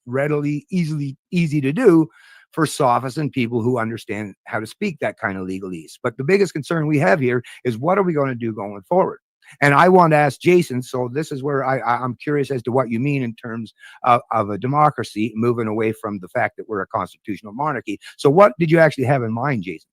easy to do for sophists and people who understand how to speak that kind of legalese. But the biggest concern we have here is, what are we going to do going forward? And I want to ask Jason, so this is where I'm curious as to what you mean in terms of a democracy, moving away from the fact that we're a constitutional monarchy. So what did you actually have in mind, Jason?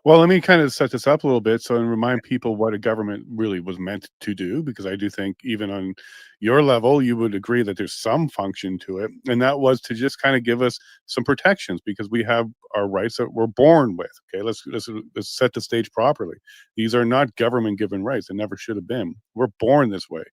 Well, let me kind of set this up a little bit and remind people what a government really was meant to do, because I do think even on your level, you would agree that there's some function to it. And that was to just kind of give us some protections, because we have our rights that we're born with. Okay, let's set the stage properly. These are not government given rights. It never should have been. We're born this way.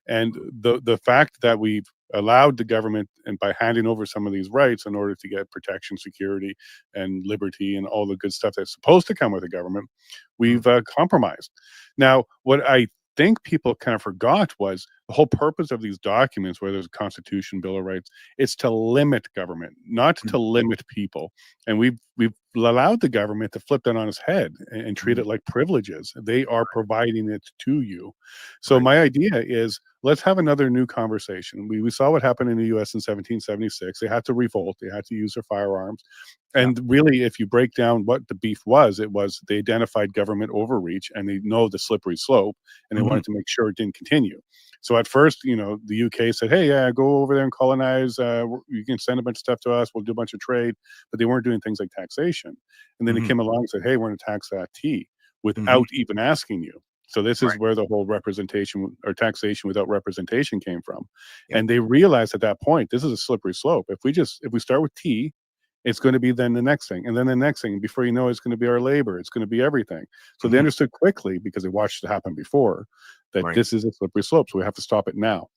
And the fact that we've allowed the government, and by handing over some of these rights in order to get protection, security, and liberty, and all the good stuff that's supposed to come with the government, we've compromised. Now, what I think people kind of forgot was The whole purpose of these documents, whether it's a constitution, bill of rights, it's to limit government, not to limit people. And we've allowed the government to flip that on its head and treat it like privileges. They are providing it to you. So Right. my idea is, let's have another new conversation. We saw what happened in the US in 1776. They had to revolt, they had to use their firearms. Yeah. And really, if you break down what the beef was, it was they identified government overreach and they know the slippery slope, and they Mhm. wanted to make sure it didn't continue. So at first, the UK said, "Hey, yeah, go over there and colonize. You can send a bunch of stuff to us. We'll do a bunch of trade," but they weren't doing things like taxation. And then they Mhm. came along and said, "Hey, we're going to tax that tea," Mhm. without even asking you. So this is Right. where the whole representation or taxation without representation came from. Yep. And they realized at that point, this is a slippery slope. If we start with tea, it's going to be then the next thing, and then the next thing. Before you know it, it's going to be our labor. It's going to be everything. So they Mhm. understood quickly, because they watched it happen before, that Right. this is a slippery slope. So we have to stop it now.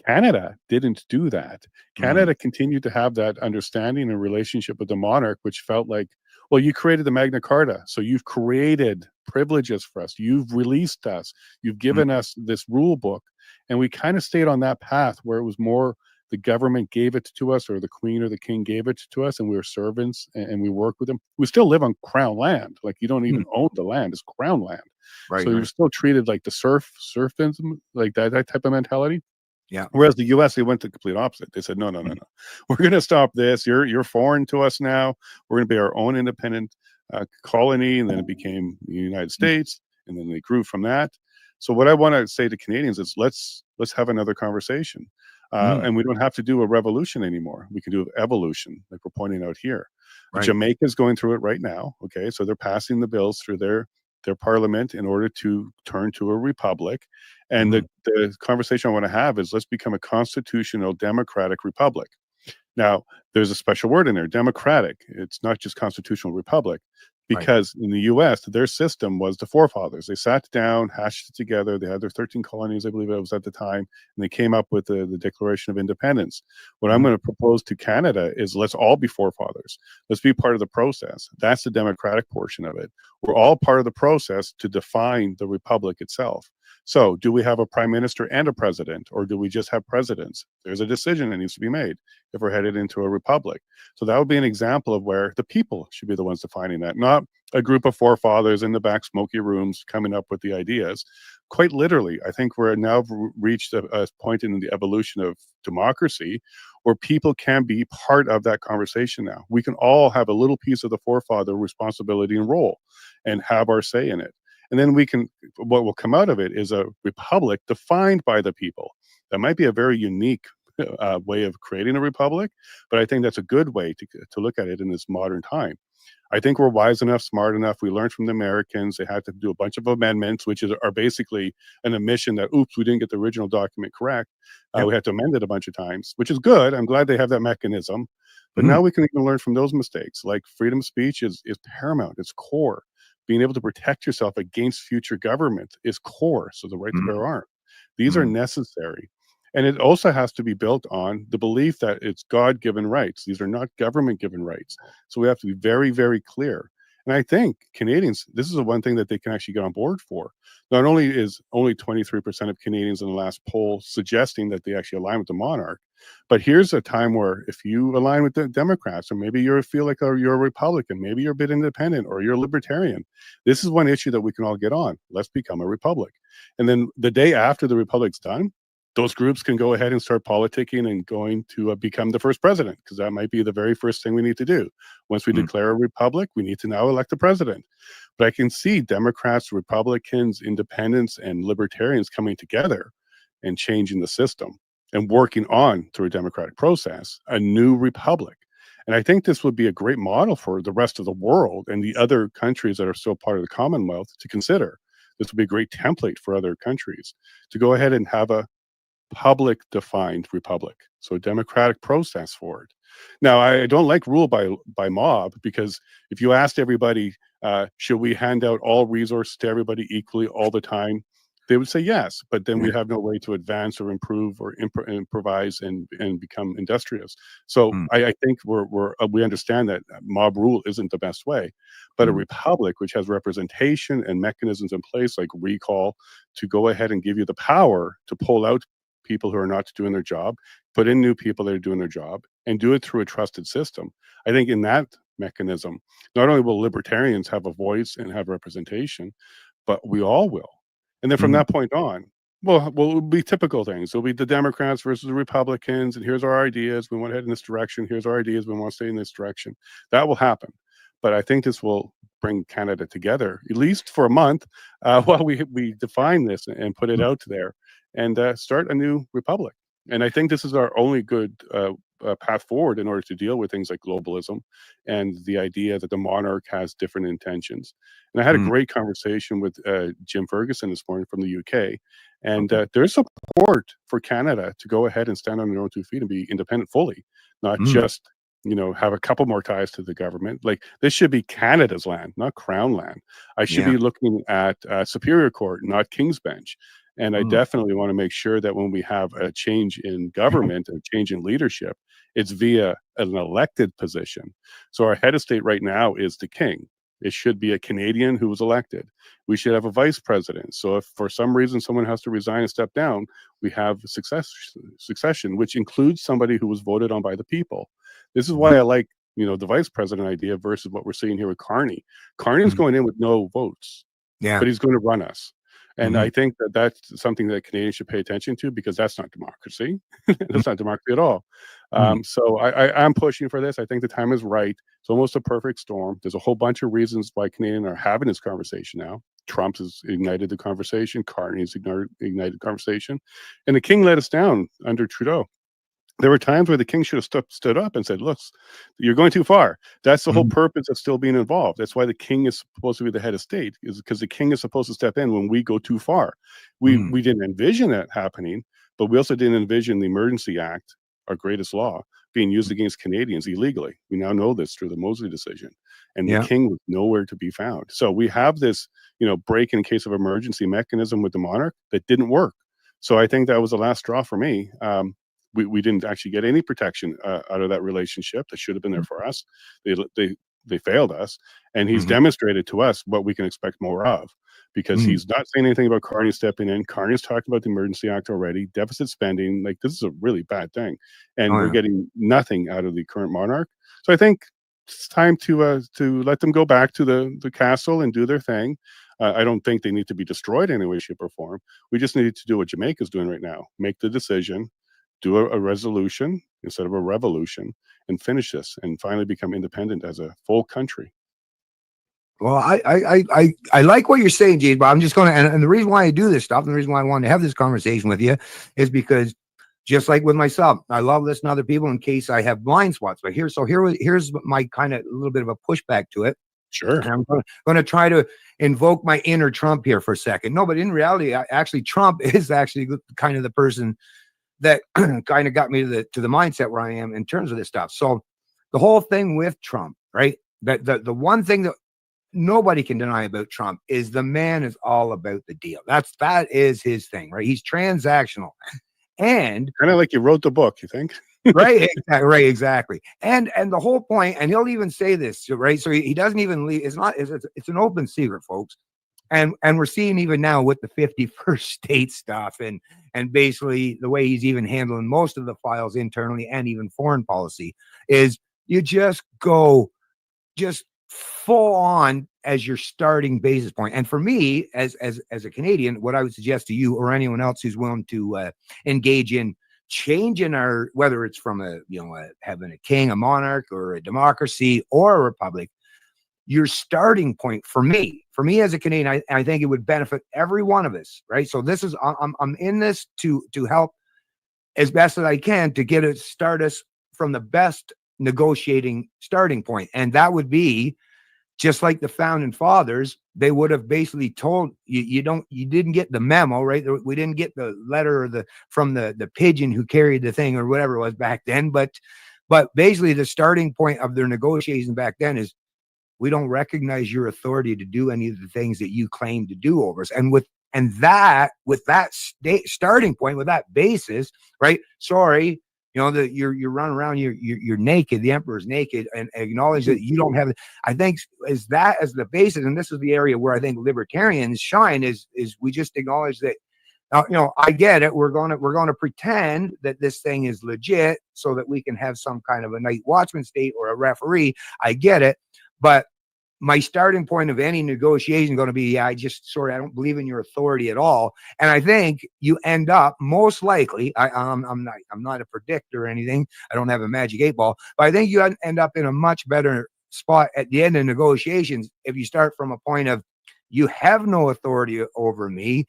Canada didn't do that. Mhm. Canada continued to have that understanding and relationship with the monarch, which felt like, well, you created the Magna Carta, so you've created privileges for us. You've released us. You've Mhm. given us this rule book. And we kind of stayed on that path where it was more the government gave it to us, or the queen or the king gave it to us, and we were servants, and we worked with them. We still live on crown land. Like, you don't Mhm. even own the land, it's crown land. Right. So you're Right. still treated like the serfdom, like that type of mentality. Yeah. Whereas the US, they went the complete opposite. They said, no, no, no, no. We're going to stop this. You're foreign to us now. We're going to be our own independent colony. And then it became the United Mhm. States. And then they grew from that. So what I want to say to Canadians is, let's have another conversation. Mhm. And we don't have to do a revolution anymore. We can do evolution, like we're pointing out here. Right. Jamaica is going through it right now. Okay. So they're passing the bills through their parliament in order to turn to a republic. And Mhm. the conversation I want to have is, let's become a constitutional democratic republic. Now, there's a special word in there, democratic. It's not just constitutional republic, Right. because in the US, their system was the forefathers. They sat down, hashed it together. They had their 13 colonies, I believe it was at the time, and they came up with the Declaration of Independence. What I'm Mhm. going to propose to Canada is, let's all be forefathers. Let's be part of the process. That's the democratic portion of it. We're all part of the process to define the republic itself. So, do we have a prime minister and a president, or do we just have presidents? There's a decision that needs to be made if we're headed into a republic. So that would be an example of where the people should be the ones defining that, not a group of forefathers in the back smoky rooms coming up with the ideas. Quite literally, I think we're now reached a point in the evolution of democracy where people can be part of that conversation now. We can all have a little piece of the forefather responsibility and role and have our say in it. And then what will come out of it is a republic defined by the people. That might be a very unique way of creating a republic, but I think that's a good way to look at it in this modern time. I think we're wise enough, smart enough. We learned from the Americans. They had to do a bunch of amendments, which are basically an admission that, oops, we didn't get the original document correct. Yep. We had to amend it a bunch of times, which is good. I'm glad they have that mechanism. But Mhm. now we can even learn from those mistakes. Like, freedom of speech is paramount. It's core. Being able to protect yourself against future government is core. So the right to Mhm. bear arms. These are Mhm. necessary. And it also has to be built on the belief that it's God given rights. These are not government given rights. So we have to be very, very clear. And I think Canadians, this is the one thing that they can actually get on board for. Not only is only 23% of Canadians in the last poll suggesting that they actually align with the monarch, but here's a time where if you align with the Democrats, or maybe you feel like you're a Republican, maybe you're a bit independent, or you're a libertarian, this is one issue that we can all get on. Let's become a republic. And then the day after the republic's done, those groups can go ahead and start politicking and going to become the first president, because that might be the very first thing we need to do. Once we Mhm. declare a republic, we need to now elect a president. But I can see Democrats, Republicans, independents, and libertarians coming together and changing the system and working on, through a democratic process, a new republic. And I think this would be a great model for the rest of the world and the other countries that are still part of the Commonwealth to consider. This would be a great template for other countries to go ahead and have a public defined republic. So a democratic process for it. Now, I don't like rule by mob, because if you asked everybody, should we hand out all resources to everybody equally all the time? They would say yes, but then Yeah. we have no way to advance or improve or improvise and become industrious. So Mm. I think we understand that mob rule isn't the best way, but a Mm. republic which has representation and mechanisms in place like recall to go ahead and give you the power to pull out people who are not doing their job, put in new people that are doing their job, and do it through a trusted system. I think in that mechanism, not only will libertarians have a voice and have representation, but we all will. And then from Mhm. that point on, well, it'll be typical things. It'll be the Democrats versus the Republicans, and here's our ideas. We want to head in this direction. Here's our ideas. We want to stay in this direction. That will happen. But I think this will bring Canada together, at least for a month, while we define this and put it out there, and start a new republic. And I think this is our only good path forward in order to deal with things like globalism and the idea that the monarch has different intentions. And I had a Mhm. great conversation with Jim Ferguson this morning from the UK, and Okay. there's support for Canada to go ahead and stand on their own 2 feet and be independent fully, not Mm. just have a couple more ties to the government. Like, this should be Canada's land, not Crown land. I should Yeah. be looking at Superior Court, not King's Bench. And I Mm. definitely want to make sure that when we have a change in government, a change in leadership, it's via an elected position. So our head of state right now is the king. It should be a Canadian who was elected. We should have a vice president. So if for some reason someone has to resign and step down, we have succession, which includes somebody who was voted on by the people. This is why I like, the vice president idea versus what we're seeing here with Carney. Carney's Mhm. going in with no votes, Yeah. but he's going to run us. And Mhm. I think that that's something that Canadians should pay attention to, because that's not democracy. That's not democracy at all. Mhm. So I'm pushing for this. I think the time is right. It's almost a perfect storm. There's a whole bunch of reasons why Canadians are having this conversation now. Trump has ignited the conversation. Carney's ignited the conversation. And the king let us down under Trudeau. There were times where the king should have stood up and said, look, you're going too far. That's the whole Mhm. purpose of still being involved. That's why the king is supposed to be the head of state, is because the king is supposed to step in when we go too far. Mhm. We didn't envision that happening, but we also didn't envision the Emergency Act, our greatest law, being used against Canadians illegally. We now know this through the Mosley decision. And the Yeah. king was nowhere to be found. So we have this, break in case of emergency mechanism with the monarch that didn't work. So I think that was the last straw for me. We didn't actually get any protection out of that relationship that should have been there for us. They failed us, and he's Mhm. demonstrated to us what we can expect more of, because Mhm. he's not saying anything about Carney stepping in. Carney's talking about the Emergency Act already, deficit spending. Like, this is a really bad thing, and Oh, we're yeah. getting nothing out of the current monarch. So I think it's time to let them go back to the castle and do their thing. I don't think they need to be destroyed in any way, shape, or form. We just need to do what Jamaica's doing right now: make the decision, do a resolution instead of a revolution, and finish this and finally become independent as a full country. Well, I like what you're saying, Jade, but I'm just going to, and the reason why I do this stuff, and the reason why I wanted to have this conversation with you is because, just like with myself, I love listening to other people in case I have blind spots. But here's my kind of a little bit of a pushback to it. Sure. And I'm going to try to invoke my inner Trump here for a second. No, but in reality, actually, Trump is actually kind of the person that kind of got me to the mindset where I am in terms of this stuff. So the whole thing with Trump, right? That the one thing that nobody can deny about Trump is the man is all about the deal. That is his thing, right? He's transactional. And Kind of like you wrote the book, you think? right, exactly. And the whole point, and he'll even say this, right? So he doesn't even leave. It's an open secret, folks. And we're seeing even now with the 51st state stuff and basically the way he's even handling most of the files internally and even foreign policy is you just go just full on as your starting basis point. And for me, as a Canadian, what I would suggest to you or anyone else who's willing to engage in changing our, whether it's from having a king, a monarch, or a democracy or a republic, your starting point for me as a Canadian, I think it would benefit every one of us, right? So this is I'm in this to help as best as I can to start us from the best negotiating starting point. And that would be just like the founding fathers. They would have basically told you, you didn't get the memo, right? We didn't get the letter or from the pigeon who carried the thing or whatever it was back then. But basically the starting point of their negotiations back then is, we don't recognize your authority to do any of the things that you claim to do over us. And with that starting point, with that basis, right? Sorry, that you're running around, you're naked. The emperor's naked, and acknowledge that you don't have. I think is that as the basis, and this is the area where I think libertarians shine. Is we just acknowledge that Now, I get it. We're going to pretend that this thing is legit so that we can have some kind of a night watchman state or a referee. I get it. But my starting point of any negotiation is going to be, yeah, I don't believe in your authority at all. And I think you end up most likely, I'm not a predictor or anything. I don't have a magic 8-ball, but I think you end up in a much better spot at the end of negotiations if you start from a point of, you have no authority over me,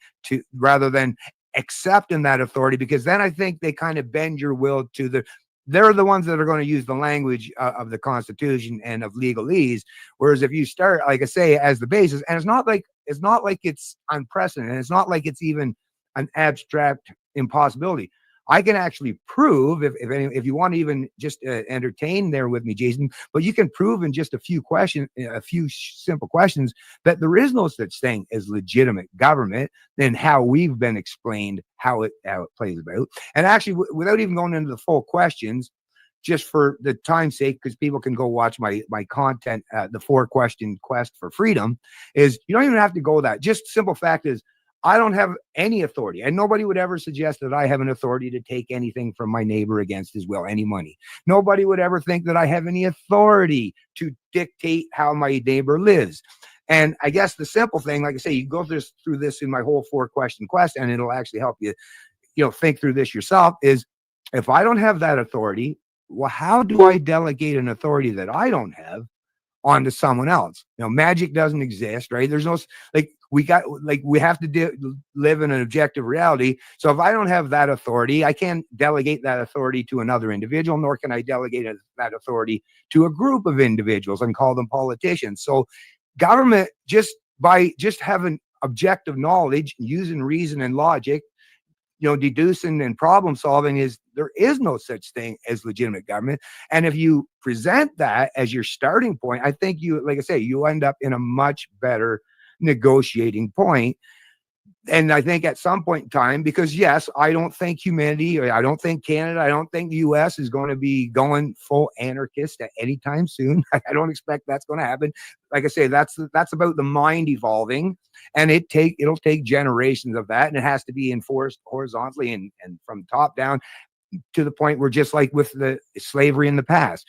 rather than accepting that authority, because then I think they kind of bend your will to they're the ones that are going to use the language of the Constitution and of legalese. Whereas if you start, like I say, as the basis, and it's not like it's unprecedented, it's not like it's even an abstract impossibility. I can actually prove, if you want to even just entertain there with me, Jason, but you can prove in just a few simple questions, that there is no such thing as legitimate government, and how we've been explained how it plays about. And actually, without even going into the full questions, just for the time's sake, because people can go watch my content, the 4-question quest for freedom, is you don't even have to go that. Just simple fact is, I don't have any authority, and nobody would ever suggest that I have an authority to take anything from my neighbor against his will, any money. Nobody would ever think that I have any authority to dictate how my neighbor lives. And I guess the simple thing, like I say, you go through this in my whole 4-question quest, and it'll actually help you, think through this yourself, is if I don't have that authority, well, how do I delegate an authority that I don't have onto someone else? Magic doesn't exist, right? There's no, we have to live in an objective reality. So if I don't have that authority, I can't delegate that authority to another individual, nor can I delegate that authority to a group of individuals and call them politicians. So government, by having objective knowledge, using reason and logic, deducing and problem solving, there is no such thing as legitimate government. And if you present that as your starting point, I think you end up in a much better negotiating point. And I think at some point in time, because yes, I don't think humanity, or I don't think Canada, I don't think the US is going to be going full anarchist at any time soon. I don't expect that's going to happen. Like I say, that's about the mind evolving, and it'll take generations of that, and it has to be enforced horizontally and from top down, to the point where, just like with the slavery in the past,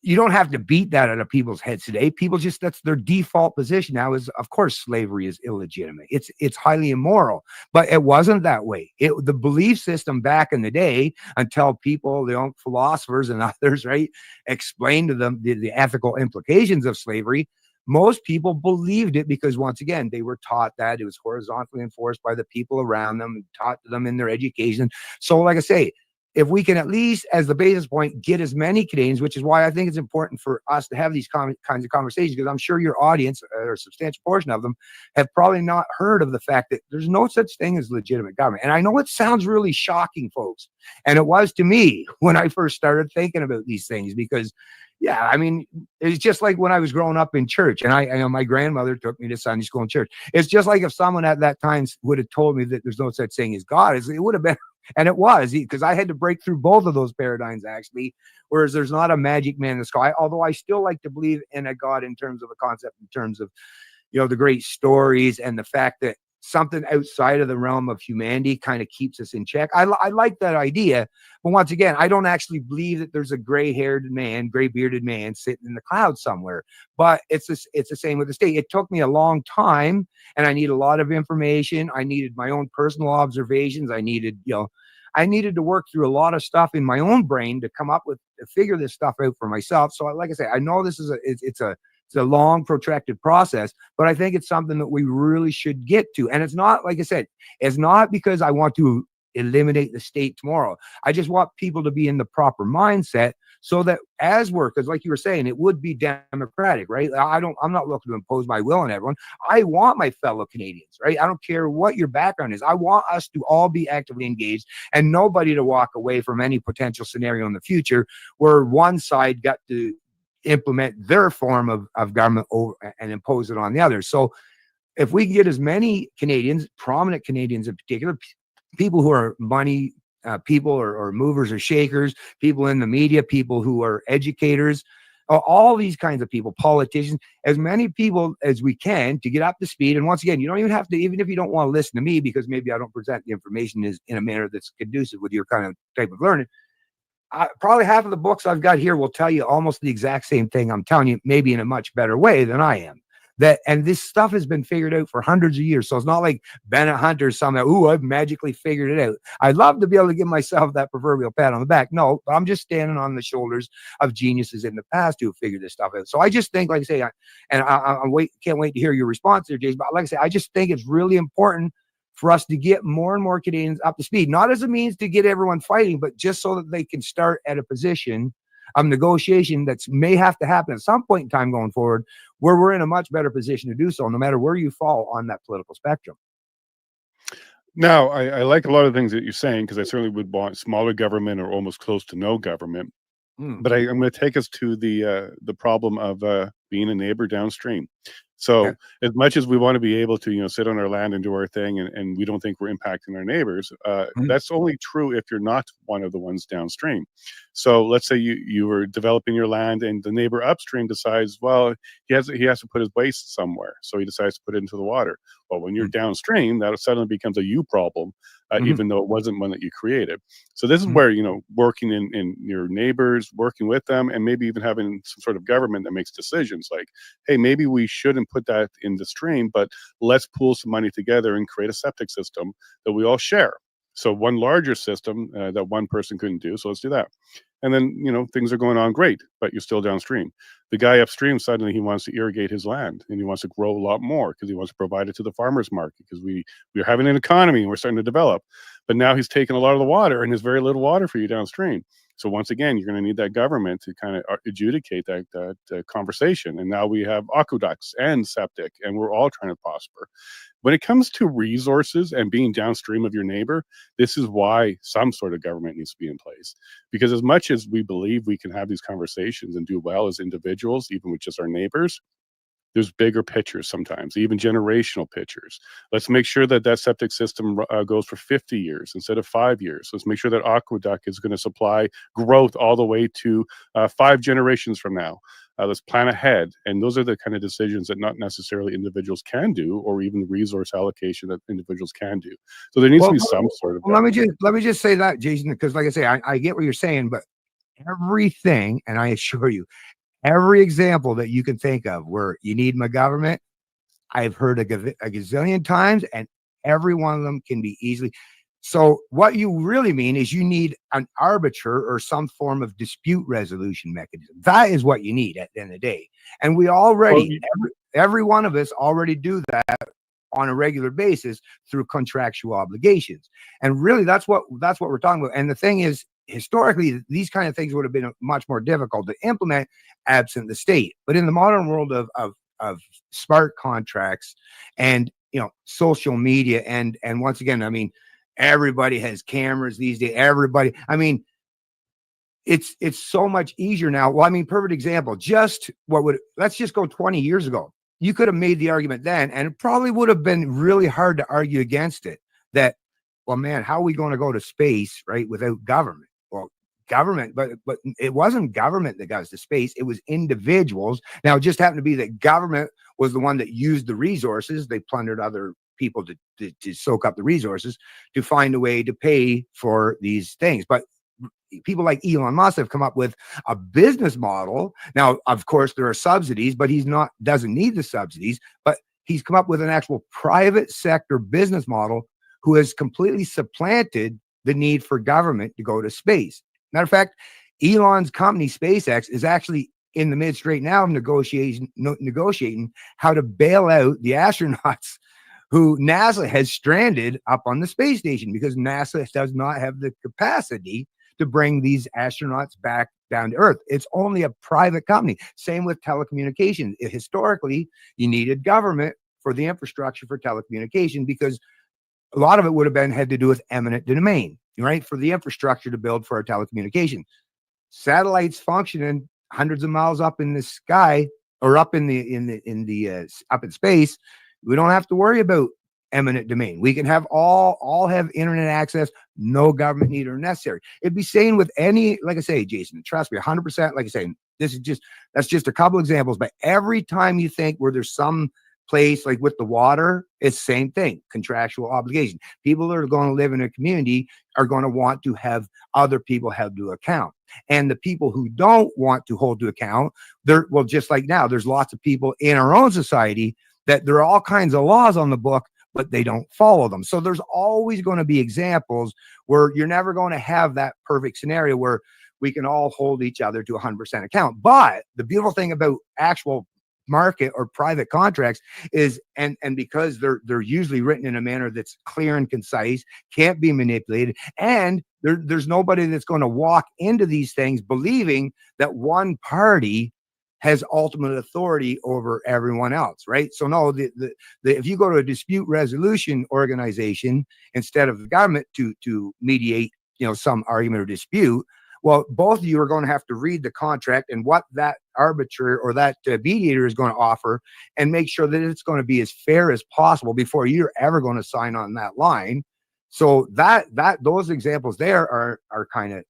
you don't have to beat that out of people's heads today. People that's their default position now, is, of course, slavery is illegitimate. It's highly immoral, but it wasn't that way. The belief system back in the day, until people, philosophers and others, right, explained to them the ethical implications of slavery, most people believed it, because once again, they were taught that it was horizontally enforced by the people around them, taught to them in their education. So like I say, if we can, at least as the basis point, get as many Canadians, which is why I think it's important for us to have these kinds of conversations, because I'm sure your audience, or a substantial portion of them, have probably not heard of the fact that there's no such thing as legitimate government. And I know it sounds really shocking, folks, and it was to me when I first started thinking about these things, because yeah, I mean, it's just like when I was growing up in church, and I know my grandmother took me to Sunday school and church. It's just like if someone at that time would have told me that there's no such thing as God, it would have been, and it was, because I had to break through both of those paradigms, actually, whereas there's not a magic man in the sky, although I still like to believe in a God in terms of a concept, in terms of, the great stories, and the fact that something outside of the realm of humanity kind of keeps us in check. I like that idea, but once again, I don't actually believe that there's a gray-bearded man sitting in the clouds somewhere. But it's the same with the state. It took me a long time, and I need a lot of information. I needed my own personal observations. I needed to work through a lot of stuff in my own brain to figure this stuff out for myself. So like I say, I know this is it's a long, protracted process, but I think it's something that we really should get to. And it's not, like I said, it's not because I want to eliminate the state tomorrow. I just want people to be in the proper mindset, so that as workers, like you were saying, it would be democratic, right? I'm not looking to impose my will on everyone. I want my fellow Canadians, right? I don't care what your background is. I want us to all be actively engaged, and nobody to walk away from any potential scenario in the future where one side got to implement their form of government and impose it on the other. So if we can get as many Canadians, prominent Canadians in particular, people who are money people, or movers or shakers, people in the media, people who are educators, all these kinds of people, politicians, as many people as we can to get up to speed. And once again, you don't even have to, even if you don't want to listen to me, because maybe I don't present the information in a manner that's conducive with your kind of type of learning. Probably half of the books I've got here will tell you almost the exact same thing I'm telling you, maybe in a much better way than I am. And this stuff has been figured out for hundreds of years. So it's not like Bennett Hunter somehow, ooh, I've magically figured it out. I'd love to be able to give myself that proverbial pat on the back. No, but I'm just standing on the shoulders of geniuses in the past who have figured this stuff out. So I just think, like I say, I can't wait to hear your response there, Jason. But like I say, I just think it's really important for us to get more and more Canadians up to speed, not as a means to get everyone fighting, but just so that they can start at a position of negotiation that may have to happen at some point in time going forward, where we're in a much better position to do so, no matter where you fall on that political spectrum. Now, I like a lot of things that you're saying, because I certainly would want smaller government or almost close to no government. But I'm going to take us to the problem of being a neighbor downstream. So as much as we want to be able to, sit on our land and do our thing, and we don't think we're impacting our neighbors, that's only true if you're not one of the ones downstream. So let's say you were developing your land, and the neighbor upstream decides, well, he has to put his waste somewhere, so he decides to put it into the water. Well, when you're downstream, that suddenly becomes a you problem, even though it wasn't one that you created. So this is where, working in your neighbors, working with them, and maybe even having some sort of government that makes decisions like, hey, maybe we shouldn't put that in the stream, but let's pool some money together and create a septic system that we all share. So one larger system that one person couldn't do. So let's do that. And then, things are going on great, but you're still downstream. The guy upstream, suddenly he wants to irrigate his land, and he wants to grow a lot more because he wants to provide it to the farmer's market, because we're having an economy and we're starting to develop. But now he's taking a lot of the water, and there's very little water for you downstream. So once again, you're going to need that government to kind of adjudicate that conversation. And now we have aqueducts and septic, and we're all trying to prosper. When it comes to resources and being downstream of your neighbor, this is why some sort of government needs to be in place. Because as much as we believe we can have these conversations and do well as individuals, even with just our neighbors, there's bigger pictures sometimes, even generational pictures. Let's make sure that septic system goes for 50 years instead of 5 years. Let's make sure that aqueduct is going to supply growth all the way to 5 generations from now. Let's plan ahead. And those are the kind of decisions that not necessarily individuals can do, or even resource allocation that individuals can do. So there needs to be some sort of. Let me just say that, Jason, because like I say, I get what you're saying, but everything, and I assure you, every example that you can think of where you need my government, I've heard a gazillion times, and every one of them can be easily. So what you really mean is you need an arbiter or some form of dispute resolution mechanism. That is what you need at the end of the day. And we already, every one of us already do that on a regular basis through contractual obligations. And really that's what we're talking about. And the thing is, historically, these kind of things would have been much more difficult to implement absent the state. But in the modern world of smart contracts and, social media, and once again, I mean, everybody has cameras these days. Everybody, I mean, it's so much easier now. Well, I mean, perfect example, let's just go 20 years ago. You could have made the argument then, and it probably would have been really hard to argue against it, that, well, man, how are we going to go to space, right, without government? Well, government, but it wasn't government that got us to space. It was individuals. Now, it just happened to be that government was the one that used the resources. They plundered other people to soak up the resources to find a way to pay for these things. But people like Elon Musk have come up with a business model. Now, of course, there are subsidies, but doesn't need the subsidies, but he's come up with an actual private sector business model who has completely supplanted the need for government to go to space. Matter of fact, Elon's company, SpaceX, is actually in the midst right now of negotiating how to bail out the astronauts who NASA has stranded up on the space station, because NASA does not have the capacity to bring these astronauts back down to Earth. It's only a private company. Same with telecommunications. Historically, you needed government for the infrastructure for telecommunication, because a lot of it had to do with eminent domain, right? For the infrastructure to build for our telecommunication. Satellites functioning hundreds of miles up in the sky, or up in space. We don't have to worry about eminent domain. We can have all have internet access, no government need or necessary. It'd be same with any, like I say, Jason, trust me, 100%, like I say, that's just a couple examples. But every time you think where there's some place like with the water, it's the same thing, contractual obligation. People that are going to live in a community are going to want to have other people held to account. And the people who don't want to hold to account, well, just like now, there's lots of people in our own society that there are all kinds of laws on the book, but they don't follow them. So there's always going to be examples where you're never going to have that perfect scenario where we can all hold each other to 100% account. But the beautiful thing about actual market or private contracts is, and because they're usually written in a manner that's clear and concise, can't be manipulated, and there's nobody that's going to walk into these things believing that one party has ultimate authority over everyone else, right? So no, if you go to a dispute resolution organization instead of the government to mediate, some argument or dispute, well, both of you are going to have to read the contract and what that arbitrator or that mediator is going to offer, and make sure that it's going to be as fair as possible before you're ever going to sign on that line. So those examples there are kind of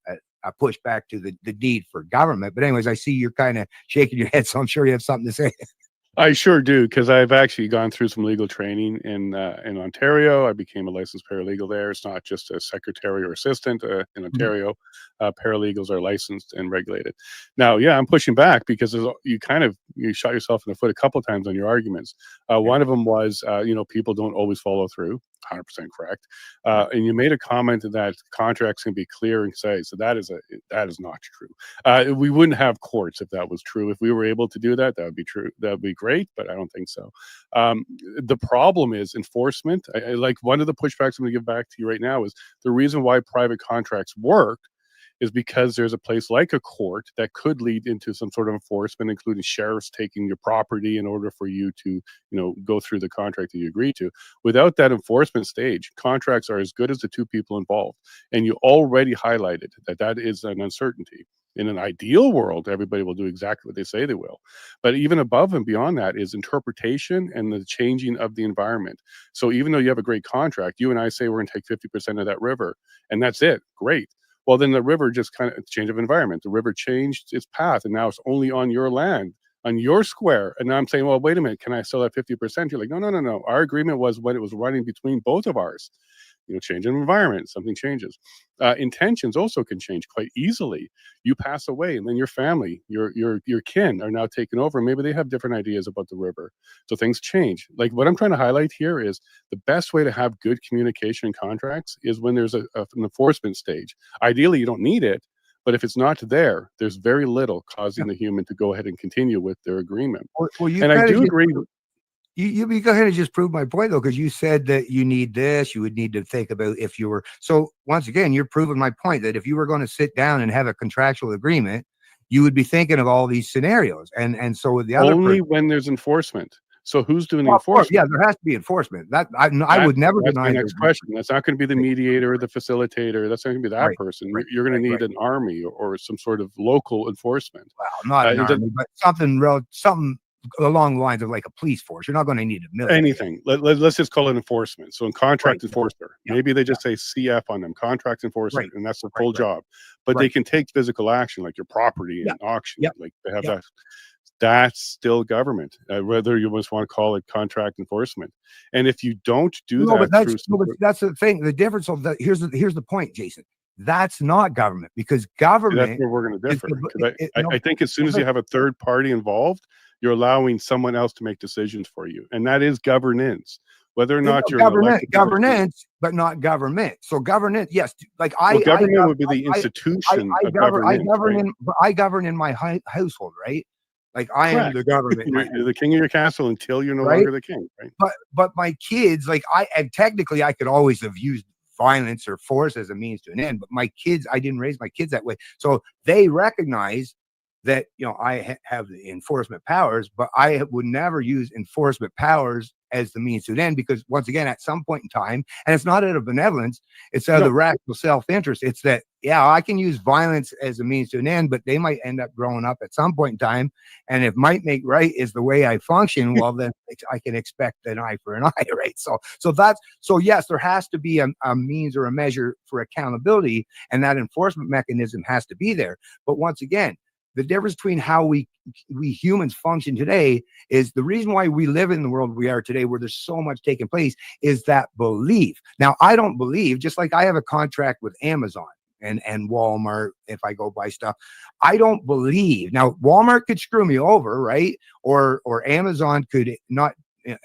a pushback to the need for government. But anyways, I see you're kind of shaking your head, so I'm sure you have something to say. I sure do, because I've actually gone through some legal training in Ontario. I became a licensed paralegal there. It's not just a secretary or assistant. In Ontario, paralegals are licensed and regulated. Now, yeah, I'm pushing back because you shot yourself in the foot a couple of times on your arguments. One of them was, people don't always follow through. 100% correct. And you made a comment that contracts can be clear and concise. So that is not true. We wouldn't have courts if that was true. If we were able to do that, that would be true. That would be great, but I don't think so. The problem is enforcement. Like one of the pushbacks I'm going to give back to you right now is the reason why private contracts work is because there's a place like a court that could lead into some sort of enforcement, including sheriffs taking your property in order for you to, go through the contract that you agree to. Without that enforcement stage, contracts are as good as the two people involved. And you already highlighted that is an uncertainty. In an ideal world, everybody will do exactly what they say they will. But even above and beyond that is interpretation and the changing of the environment. So even though you have a great contract, you and I say we're going to take 50% of that river, and that's it. Great. Well, then the river just kind of change of environment. The river changed its path, and now it's only on your land, on your square. And now I'm saying, well, wait a minute, can I sell that 50%? You're like, no. Our agreement was when it was running between both of ours. Change in environment, something changes. Intentions also can change quite easily. You pass away, and then your family, your kin are now taken over. Maybe they have different ideas about the river. So things change. Like what I'm trying to highlight here is the best way to have good communication contracts is when there's an enforcement stage. Ideally, you don't need it, but if it's not there, there's very little causing the human to go ahead and continue with their agreement. Well, and I do agree. You go ahead and just prove my point, though, because you said that you need this, you would need to think about if you were. So once again, you're proving my point that if you were going to sit down and have a contractual agreement, you would be thinking of all these scenarios. And so with the other only when there's enforcement. So who's doing the enforcement? Yeah, there has to be enforcement. I would never deny. That's my next question. That's not going to be the mediator or the facilitator. That's not going to be that person. You're going to need an army or some sort of local enforcement. Well, not an army, but something along the lines of like a police force. You're not going to need a military. Anything. Let's just call it enforcement. So in contract enforcer, maybe they just say CF on them, contract enforcer, and that's the full job. But they can take physical action like your property and auction. Like they have that. That's still government, whether you just want to call it contract enforcement. And if you don't do but that's the thing. The difference of that. Here's the point, Jason. That's not government, because government. That's where we're going to differ. I think as soon as you have a third party involved, you're allowing someone else to make decisions for you, and that is governance. Whether or not you're governance, but not government. So governance, yes, like government would be the institution. I govern in my household, right? Like I am the government. You're the king of your castle until you're no longer the king, right? But my kids, and technically I could always have used violence or force as a means to an end. But my kids, I didn't raise my kids that way, so they recognize that I have the enforcement powers, but I would never use enforcement powers as the means to an end, because once again, at some point in time, and it's not out of benevolence, it's out of the rational self-interest. It's that, I can use violence as a means to an end, but they might end up growing up at some point in time. And if might make right is the way I function, well, then I can expect an eye for an eye, right? So yes, there has to be a means or a measure for accountability, and that enforcement mechanism has to be there. But once again, the difference between how we humans function today is the reason why we live in the world we are today, where there's so much taking place, is that belief. Now, I don't believe, just like I have a contract with Amazon and Walmart, if I go buy stuff, I don't believe. Now, Walmart could screw me over, right? Or Amazon could not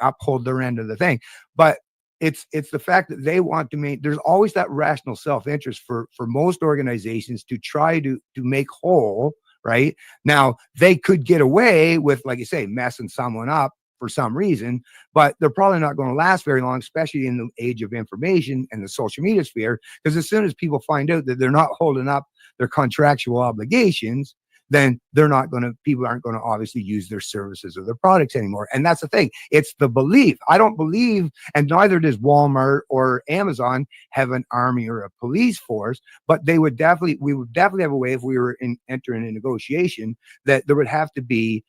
uphold their end of the thing. But it's the fact that they want to make, there's always that rational self-interest for most organizations to try to make whole, right? Now, they could get away with, like you say, messing someone up for some reason, but they're probably not going to last very long, especially in the age of information and the social media sphere, because as soon as people find out that they're not holding up their contractual obligations, then people aren't going to obviously use their services or their products anymore. And that's the thing. It's the belief. I don't believe, and neither does Walmart or Amazon have an army or a police force, but we would definitely have a way, if we were entering a negotiation, that there would have to be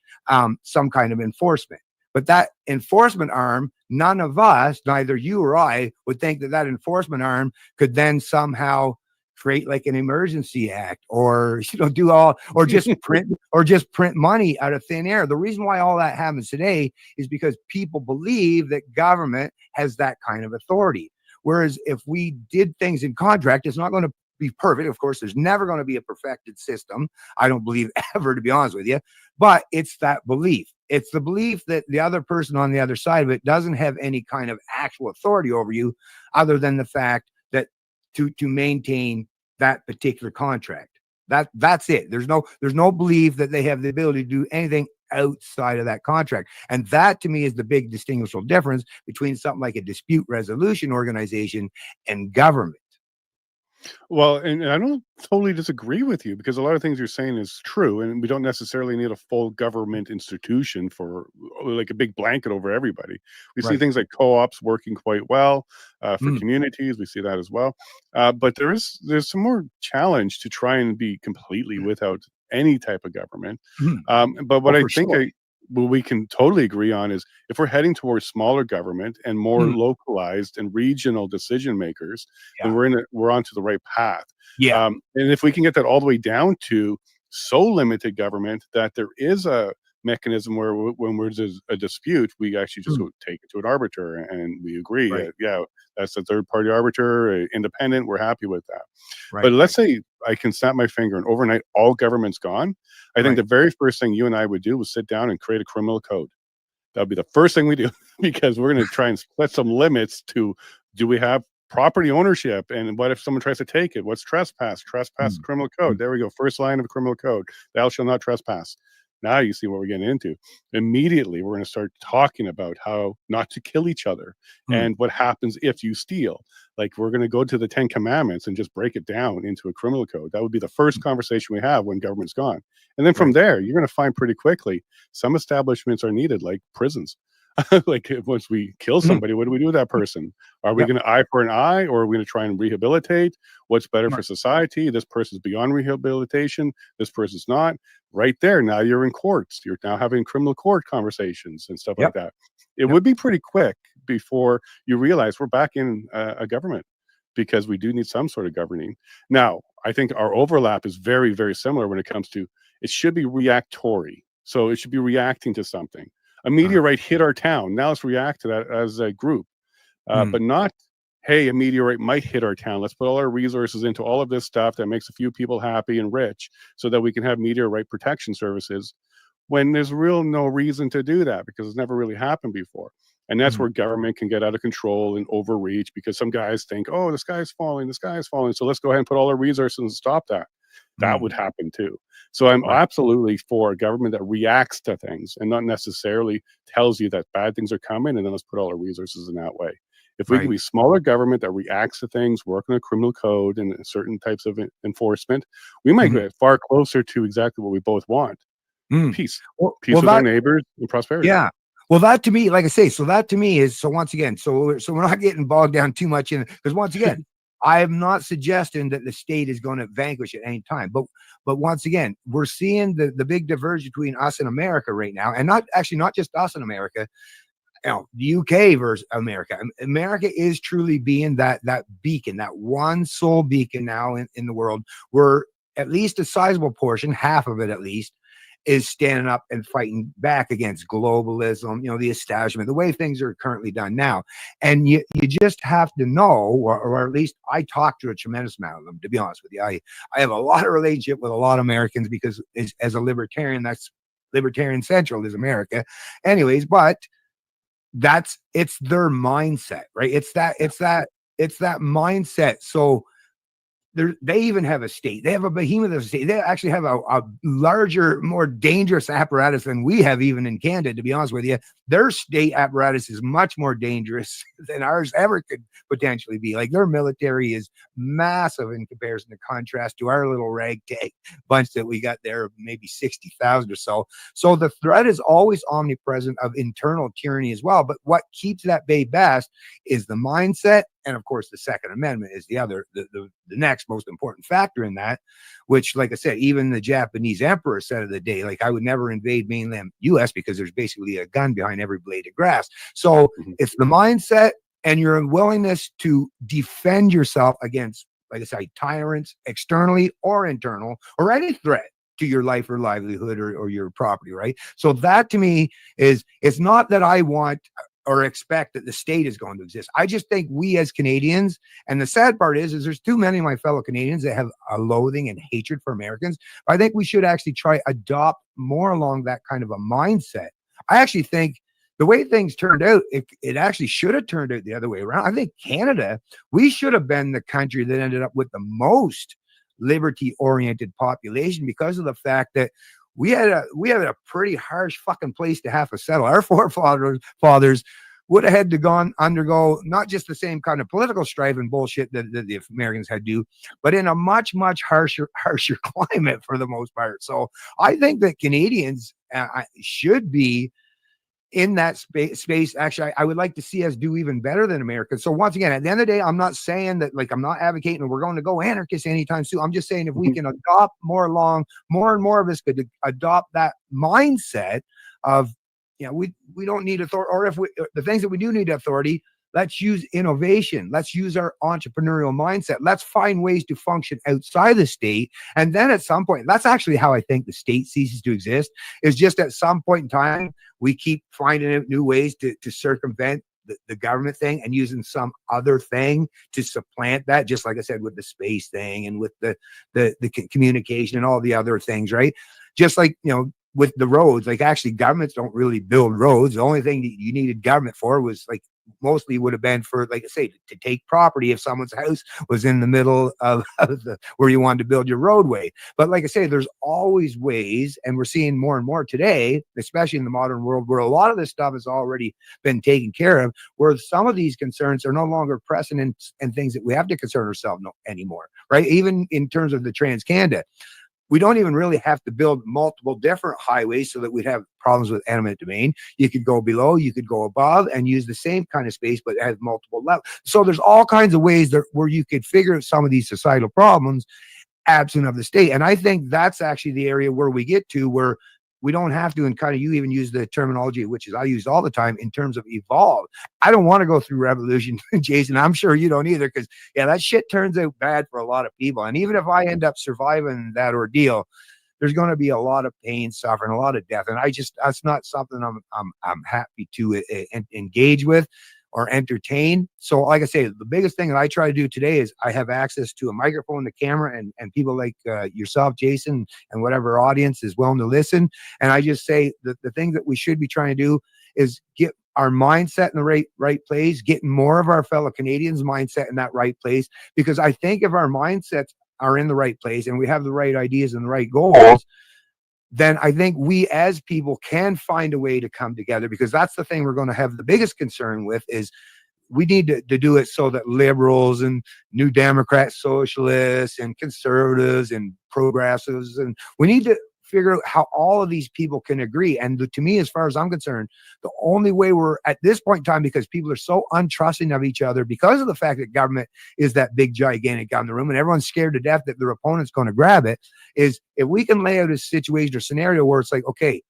some kind of enforcement. But that enforcement arm, none of us, neither you or I, would think that enforcement arm could then somehow create like an emergency act, or do all, or just print money out of thin air. The reason why all that happens today is because people believe that government has that kind of authority. Whereas if we did things in contract, it's not going to be perfect. Of course, there's never going to be a perfected system. I don't believe ever, to be honest with you. But it's that belief. It's the belief that the other person on the other side of it doesn't have any kind of actual authority over you, other than the fact that to maintain that particular contract. That's it. There's no belief that they have the ability to do anything outside of that contract. And that, to me, is the big distinguishable difference between something like a dispute resolution organization and government. Well, and I don't totally disagree with you, because a lot of things you're saying is true, and we don't necessarily need a full government institution for like a big blanket over everybody. We see Right. things like co-ops working quite well for communities. We see that as well, but there's some more challenge to try and be completely without any type of government. But what I think what we can totally agree on is, if we're heading towards smaller government and more localized and regional decision makers, then we're onto the right path. Yeah. And if we can get that all the way down to so limited government that there is a mechanism where when there's a dispute, we actually just go take it to an arbiter and we agree that, that's a third party arbiter, independent, we're happy with that. But let's say I can snap my finger and overnight all government's gone. I think the very first thing you and I would do was sit down and create a criminal code. That would be the first thing we do, because we're going to try and set some limits to, do we have property ownership? And what if someone tries to take it? What's trespass? Trespass criminal code. There we go. First line of the criminal code. Thou shalt not trespass. Now you see what we're getting into. Immediately, we're going to start talking about how not to kill each other and what happens if you steal. Like, we're going to go to the 10 Commandments and just break it down into a criminal code. That would be the first conversation we have when government's gone. And then from there, you're going to find pretty quickly some establishments are needed, like prisons. Like, once we kill somebody, what do we do with that person? Are we going to eye for an eye, or are we going to try and rehabilitate? What's better for society? This person's beyond rehabilitation. This person's not. Right there, now you're in courts. You're now having criminal court conversations and stuff like that. It would be pretty quick before you realize we're back in a government, because we do need some sort of governing. Now, I think our overlap is very, very similar when it comes to, it should be reactory. So it should be reacting to something. A meteorite hit our town. Now let's react to that as a group, but not, hey, a meteorite might hit our town. Let's put all our resources into all of this stuff that makes a few people happy and rich so that we can have meteorite protection services, when there's no reason to do that, because it's never really happened before. And that's where government can get out of control and overreach, because some guys think, oh, the sky's falling, so let's go ahead and put all our resources and stop that. That would happen too. So I'm absolutely for a government that reacts to things and not necessarily tells you that bad things are coming and then let's put all our resources in that way. If we can be smaller government that reacts to things, work on a criminal code and certain types of enforcement, we might get far closer to exactly what we both want. Peace. Peace with our neighbors and prosperity. Yeah. Well, that to me, like I say, so that to me is, so once again, so we're not getting bogged down too much in it, because once again, I am not suggesting that the state is going to vanquish at any time, but once again, we're seeing the big divergence between us and America right now, and not just us in America. The UK versus America. America is truly being that beacon, that one sole beacon now in the world, where at least a sizable portion, half of it at least, is standing up and fighting back against globalism, the establishment, the way things are currently done now. And you just have to know, or at least I talk to a tremendous amount of them, to be honest with you. I have a lot of relationship with a lot of Americans because as a libertarian, that's Libertarian Central is America. Anyways, but it's their mindset, right? It's that mindset. So they even have a state. They have a behemoth of a state. They actually have a larger, more dangerous apparatus than we have even in Canada, to be honest with you. Their state apparatus is much more dangerous than ours ever could potentially be. Like, their military is massive in comparison to contrast to our little ragtag bunch that we got there, maybe 60,000 or so. So the threat is always omnipresent of internal tyranny as well. But what keeps that bay best is the mindset. And of course, the Second Amendment is the next most important factor in that, which, like I said, even the Japanese emperor said of the day, like, I would never invade mainland US because there's basically a gun behind every blade of grass. So it's the mindset and your willingness to defend yourself against, like I say, tyrants, externally or internal, or any threat to your life or livelihood or your property, right? So that to me it's not that I want or expect that the state is going to exist. I just think we as Canadians, and the sad part is there's too many of my fellow Canadians that have a loathing and hatred for Americans. I think we should actually try adopt more along that kind of a mindset. I actually think the way things turned out, it actually should have turned out the other way around. I think Canada, we should have been the country that ended up with the most liberty-oriented population because of the fact that we had a pretty harsh fucking place to have to settle. Our forefathers would have had to undergo not just the same kind of political strife and bullshit that the Americans had to do, but in a much, much harsher climate for the most part. So I think that Canadians should be in that space. Actually, I would like to see us do even better than Americans. So once again, at the end of the day, I'm not saying that, like, I'm not advocating that we're going to go anarchist anytime soon. I'm just saying if we can adopt more and more of us could adopt that mindset of, we don't need authority, or if the things that we do need authority, let's use innovation. Let's use our entrepreneurial mindset. Let's find ways to function outside the state. And then at some point, that's actually how I think the state ceases to exist, is just at some point in time, we keep finding out new ways to circumvent the government thing and using some other thing to supplant that, just like I said, with the space thing and with the communication and all the other things, right? Just like, with the roads, like, actually governments don't really build roads. The only thing that you needed government for was, like, mostly would have been for, like I say, to take property if someone's house was in the middle of where you wanted to build your roadway. But like I say, there's always ways, and we're seeing more and more today, especially in the modern world, where a lot of this stuff has already been taken care of, where some of these concerns are no longer pressing and things that we have to concern ourselves anymore, right? Even in terms of the Trans-Canada, we don't even really have to build multiple different highways so that we'd have problems with eminent domain. You could go below, you could go above and use the same kind of space, but have multiple levels. So there's all kinds of ways where you could figure out some of these societal problems absent of the state. And I think that's actually the area where we get to where we don't have to, and kind of you even use the terminology, which is I use all the time, in terms of evolve. I don't want to go through revolution, Jason. I'm sure you don't either, because that shit turns out bad for a lot of people. And even if I end up surviving that ordeal, there's going to be a lot of pain, suffering, a lot of death. And that's not something I'm happy to engage with or entertain. So like I say, the biggest thing that I try to do today is I have access to a microphone, the camera, and people like yourself, Jason, and whatever audience is willing to listen. And I just say that the thing that we should be trying to do is get our mindset in the right place, get more of our fellow Canadians' mindset in that right place. Because I think if our mindsets are in the right place and we have the right ideas and the right goals, then I think we as people can find a way to come together, because that's the thing we're going to have the biggest concern with is we need to do it so that liberals and New Democrats, socialists and conservatives and progressives, and we need to figure out how all of these people can agree. And to me, as far as I'm concerned, the only way we're at this point in time, because people are so untrusting of each other because of the fact that government is that big, gigantic gun in the room and everyone's scared to death that their opponent's going to grab it, is if we can lay out a situation or scenario where it's like, okay,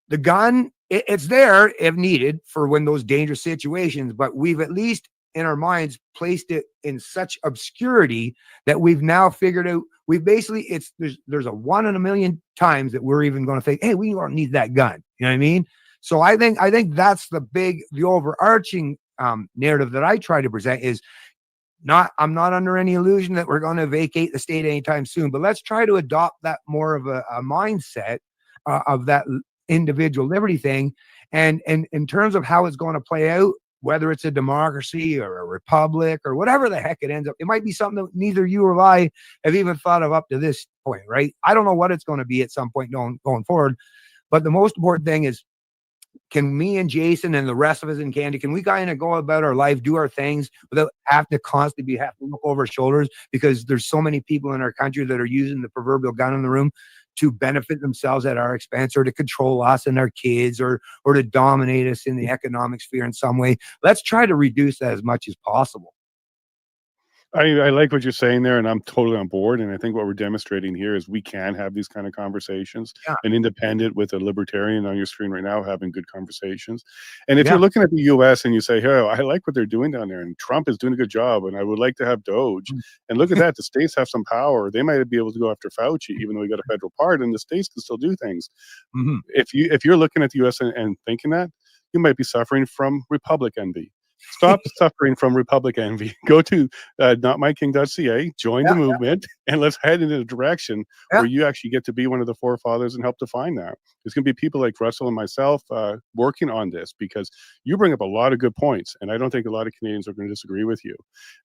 the gun, it's there if needed for when those dangerous situations, but we've at least in our minds placed it in such obscurity that we've now figured out, we basically, there's a 1 in a million times that we're even going to think, hey, we don't need that gun. You know what I mean? So I think that's the overarching narrative that I try to present is I'm not under any illusion that we're going to vacate the state anytime soon, but let's try to adopt that more of a mindset of that individual liberty thing. And in terms of how it's going to play out, whether it's a democracy or a republic or whatever the heck it ends up, it might be something that neither you or I have even thought of up to this point, right? I don't know what it's going to be at some point going forward, but the most important thing is, can me and Jason and the rest of us in Canada, can we kind of go about our life, do our things without have to constantly have to look over our shoulders, because there's so many people in our country that are using the proverbial gun in the room to benefit themselves at our expense, or to control us and our kids, or to dominate us in the economic sphere in some way. Let's try to reduce that as much as possible. I like what you're saying there, and I'm totally on board. And I think what we're demonstrating here is we can have these kind of conversations. Yeah. An independent with a libertarian on your screen right now having good conversations. And if Yeah. you're looking at the U.S. and you say, "Hey, I like what they're doing down there, and Trump is doing a good job, and I would like to have Doge," and look at that, the states have some power. They might be able to go after Fauci, even though we got a federal pardon. The states can still do things. Mm-hmm. If you're looking at the U.S. and thinking that, you might be suffering from Republic envy. Stop suffering from Republic envy. Go to notmyking.ca, join the movement, and let's head in a direction where you actually get to be one of the forefathers and help define that. There's going to be people like Russell and myself working on this, because you bring up a lot of good points, and I don't think a lot of Canadians are going to disagree with you.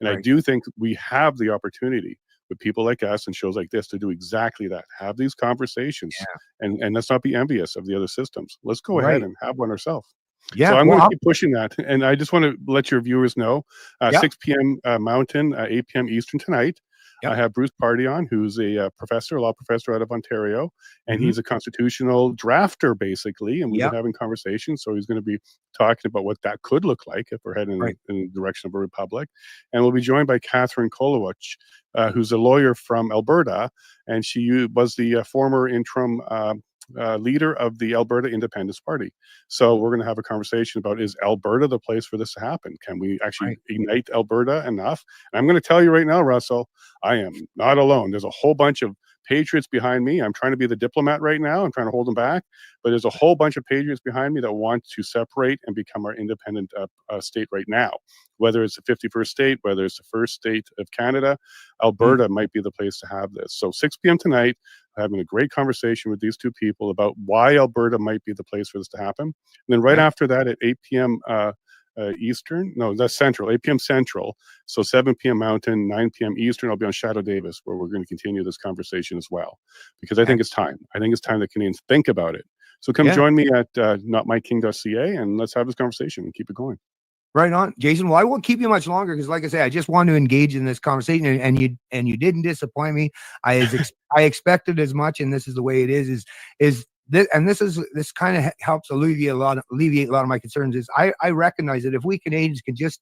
And I do think we have the opportunity with people like us and shows like this to do exactly that. Have these conversations, and let's not be envious of the other systems. Let's go ahead and have one ourselves. Yeah, so I'm going to keep pushing that. And I just want to let your viewers know, 6 p.m. Mountain, 8 p.m. Eastern tonight, I have Bruce Party on, who's a professor, a law professor out of Ontario, and he's a constitutional drafter, basically. And we've been having conversations. So he's going to be talking about what that could look like if we're heading in the direction of a republic. And we'll be joined by Catherine Kolowich, who's a lawyer from Alberta, and she was the former interim leader of the Alberta Independence Party. So we're going to have a conversation about, is Alberta the place for this to happen? Can we actually ignite Alberta enough? And I'm going to tell you right now, Russell, I am not alone. There's a whole bunch of patriots behind me. I'm trying to be the diplomat right now. I'm trying to hold them back, but there's a whole bunch of patriots behind me that want to separate and become our independent state right now. Whether it's the 51st state, whether it's the first state of Canada, Alberta might be the place to have this. So 6 p.m. tonight, having a great conversation with these two people about why Alberta might be the place for this to happen. And then right after that at 8 p.m. Eastern, no, that's Central, 8 p.m. Central. So 7 p.m. Mountain, 9 p.m. Eastern, I'll be on Shadow Davis, where we're going to continue this conversation as well. Because I think it's time. I think it's time that Canadians think about it. So come join me at notmyking.ca, and let's have this conversation and keep it going. Right on, Jason. Well, I won't keep you much longer, because, like I said, I just want to engage in this conversation, and you didn't disappoint me. I expected as much, and this is the way it is this, and this kind of helps alleviate a lot of my concerns. Is I recognize that if we Canadians can just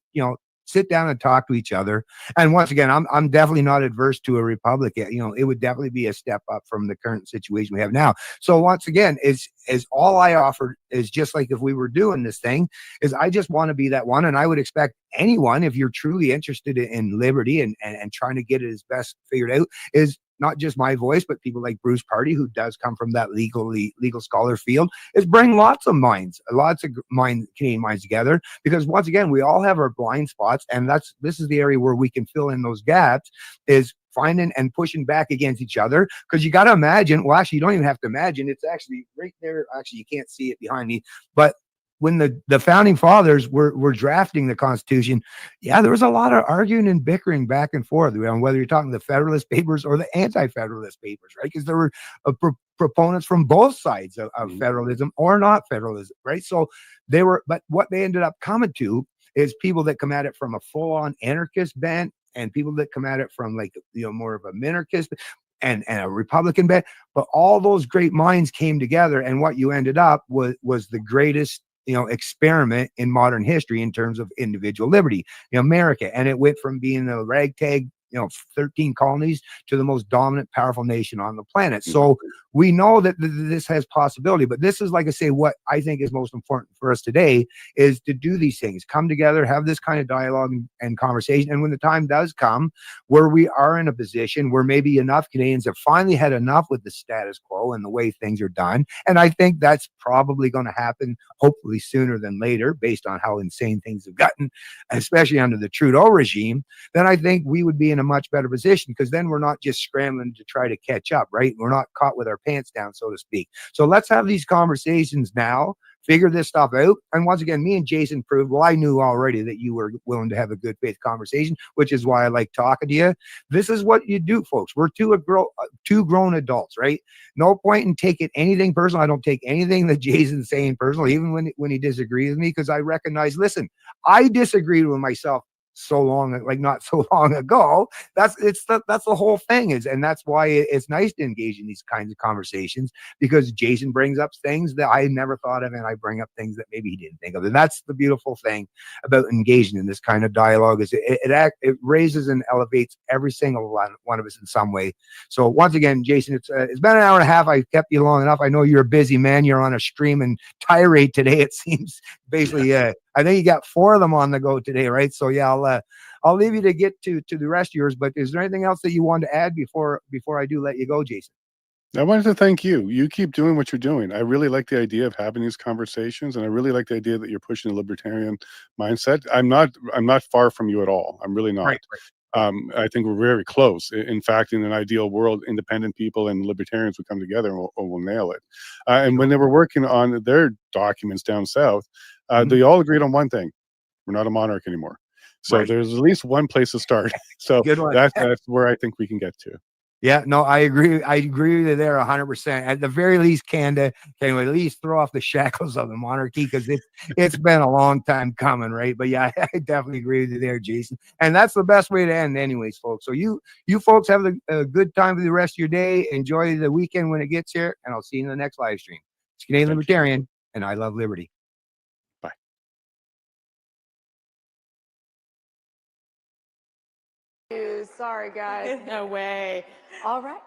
sit down and talk to each other, and once again, I'm definitely not adverse to a republic. It would definitely be a step up from the current situation we have now. So once again, is all I offered is, just like if we were doing this thing, is I just want to be that one, and I would expect anyone, if you're truly interested in liberty and trying to get it as best figured out, is not just my voice, but people like Bruce Party, who does come from that legal scholar field, is bring lots of Canadian minds together, because once again, we all have our blind spots, and this is the area where we can fill in those gaps, is finding and pushing back against each other. Because you got to imagine, well, actually, you don't even have to imagine, it's actually right there. Actually, you can't see it behind me, but when the founding fathers were drafting the Constitution, there was a lot of arguing and bickering back and forth on whether you're talking the Federalist Papers or the Anti-Federalist Papers, right? Because there were proponents from both sides of federalism or not federalism, right? So but what they ended up coming to is people that come at it from a full-on anarchist bent, and people that come at it from more of a minarchist and a Republican bent. But all those great minds came together, and what you ended up was the greatest experiment in modern history in terms of individual liberty, America. And it went from being a ragtag, 13 colonies to the most dominant, powerful nation on the planet. So we know that this has possibility, but this is, like I say, what I think is most important for us today is to do these things, come together, have this kind of dialogue and conversation. And when the time does come where we are in a position where maybe enough Canadians have finally had enough with the status quo and the way things are done, and I think that's probably going to happen hopefully sooner than later based on how insane things have gotten, especially under the Trudeau regime, then I think we would be in a much better position, because then we're not just scrambling to try to catch up, right? We're not caught with our pants down, so to speak. So let's have these conversations now, figure this stuff out. And once again, me and Jason proved, well, I knew already that you were willing to have a good faith conversation, which is why I like talking to you. This is what you do, folks. We're two grown adults, right? No point in taking anything personal. I don't take anything that Jason's saying personal, even when he disagrees with me, because I recognize, listen, I disagreed with myself so long, like not so long ago. That's the whole thing is, and that's why it's nice to engage in these kinds of conversations, because Jason brings up things that I never thought of, and I bring up things that maybe he didn't think of. And that's the beautiful thing about engaging in this kind of dialogue, is it raises and elevates every single one of us in some way. So once again, Jason, it's been an hour and a half. I kept you long enough. I know you're a busy man. You're on a stream and tirade today, it seems. Basically, I think you got 4 of them on the go today, right? So yeah, I'll leave you to get to the rest of yours. But is there anything else that you want to add before I do let you go, Jason? I wanted to thank you. You keep doing what you're doing. I really like the idea of having these conversations, and I really like the idea that you're pushing the libertarian mindset. I'm not far from you at all. I'm really not. Right. I think we're very close. In fact, in an ideal world, independent people and libertarians would come together and we'll nail it. And when they were working on their documents down south, they all agreed on one thing: we're not a monarch anymore. So Right. there's at least one place to start. So Good one. that's where I think we can get to. Yeah, no, I agree. I agree with you there 100%. At the very least, Canada can at least throw off the shackles of the monarchy, because it's been a long time coming, right? But yeah, I definitely agree with you there, Jason. And that's the best way to end, anyways, folks. So you folks have a good time for the rest of your day. Enjoy the weekend when it gets here, and I'll see you in the next live stream. It's Canadian Thank you. Libertarian, and I love liberty. Bye. Sorry, guys. No way. All right.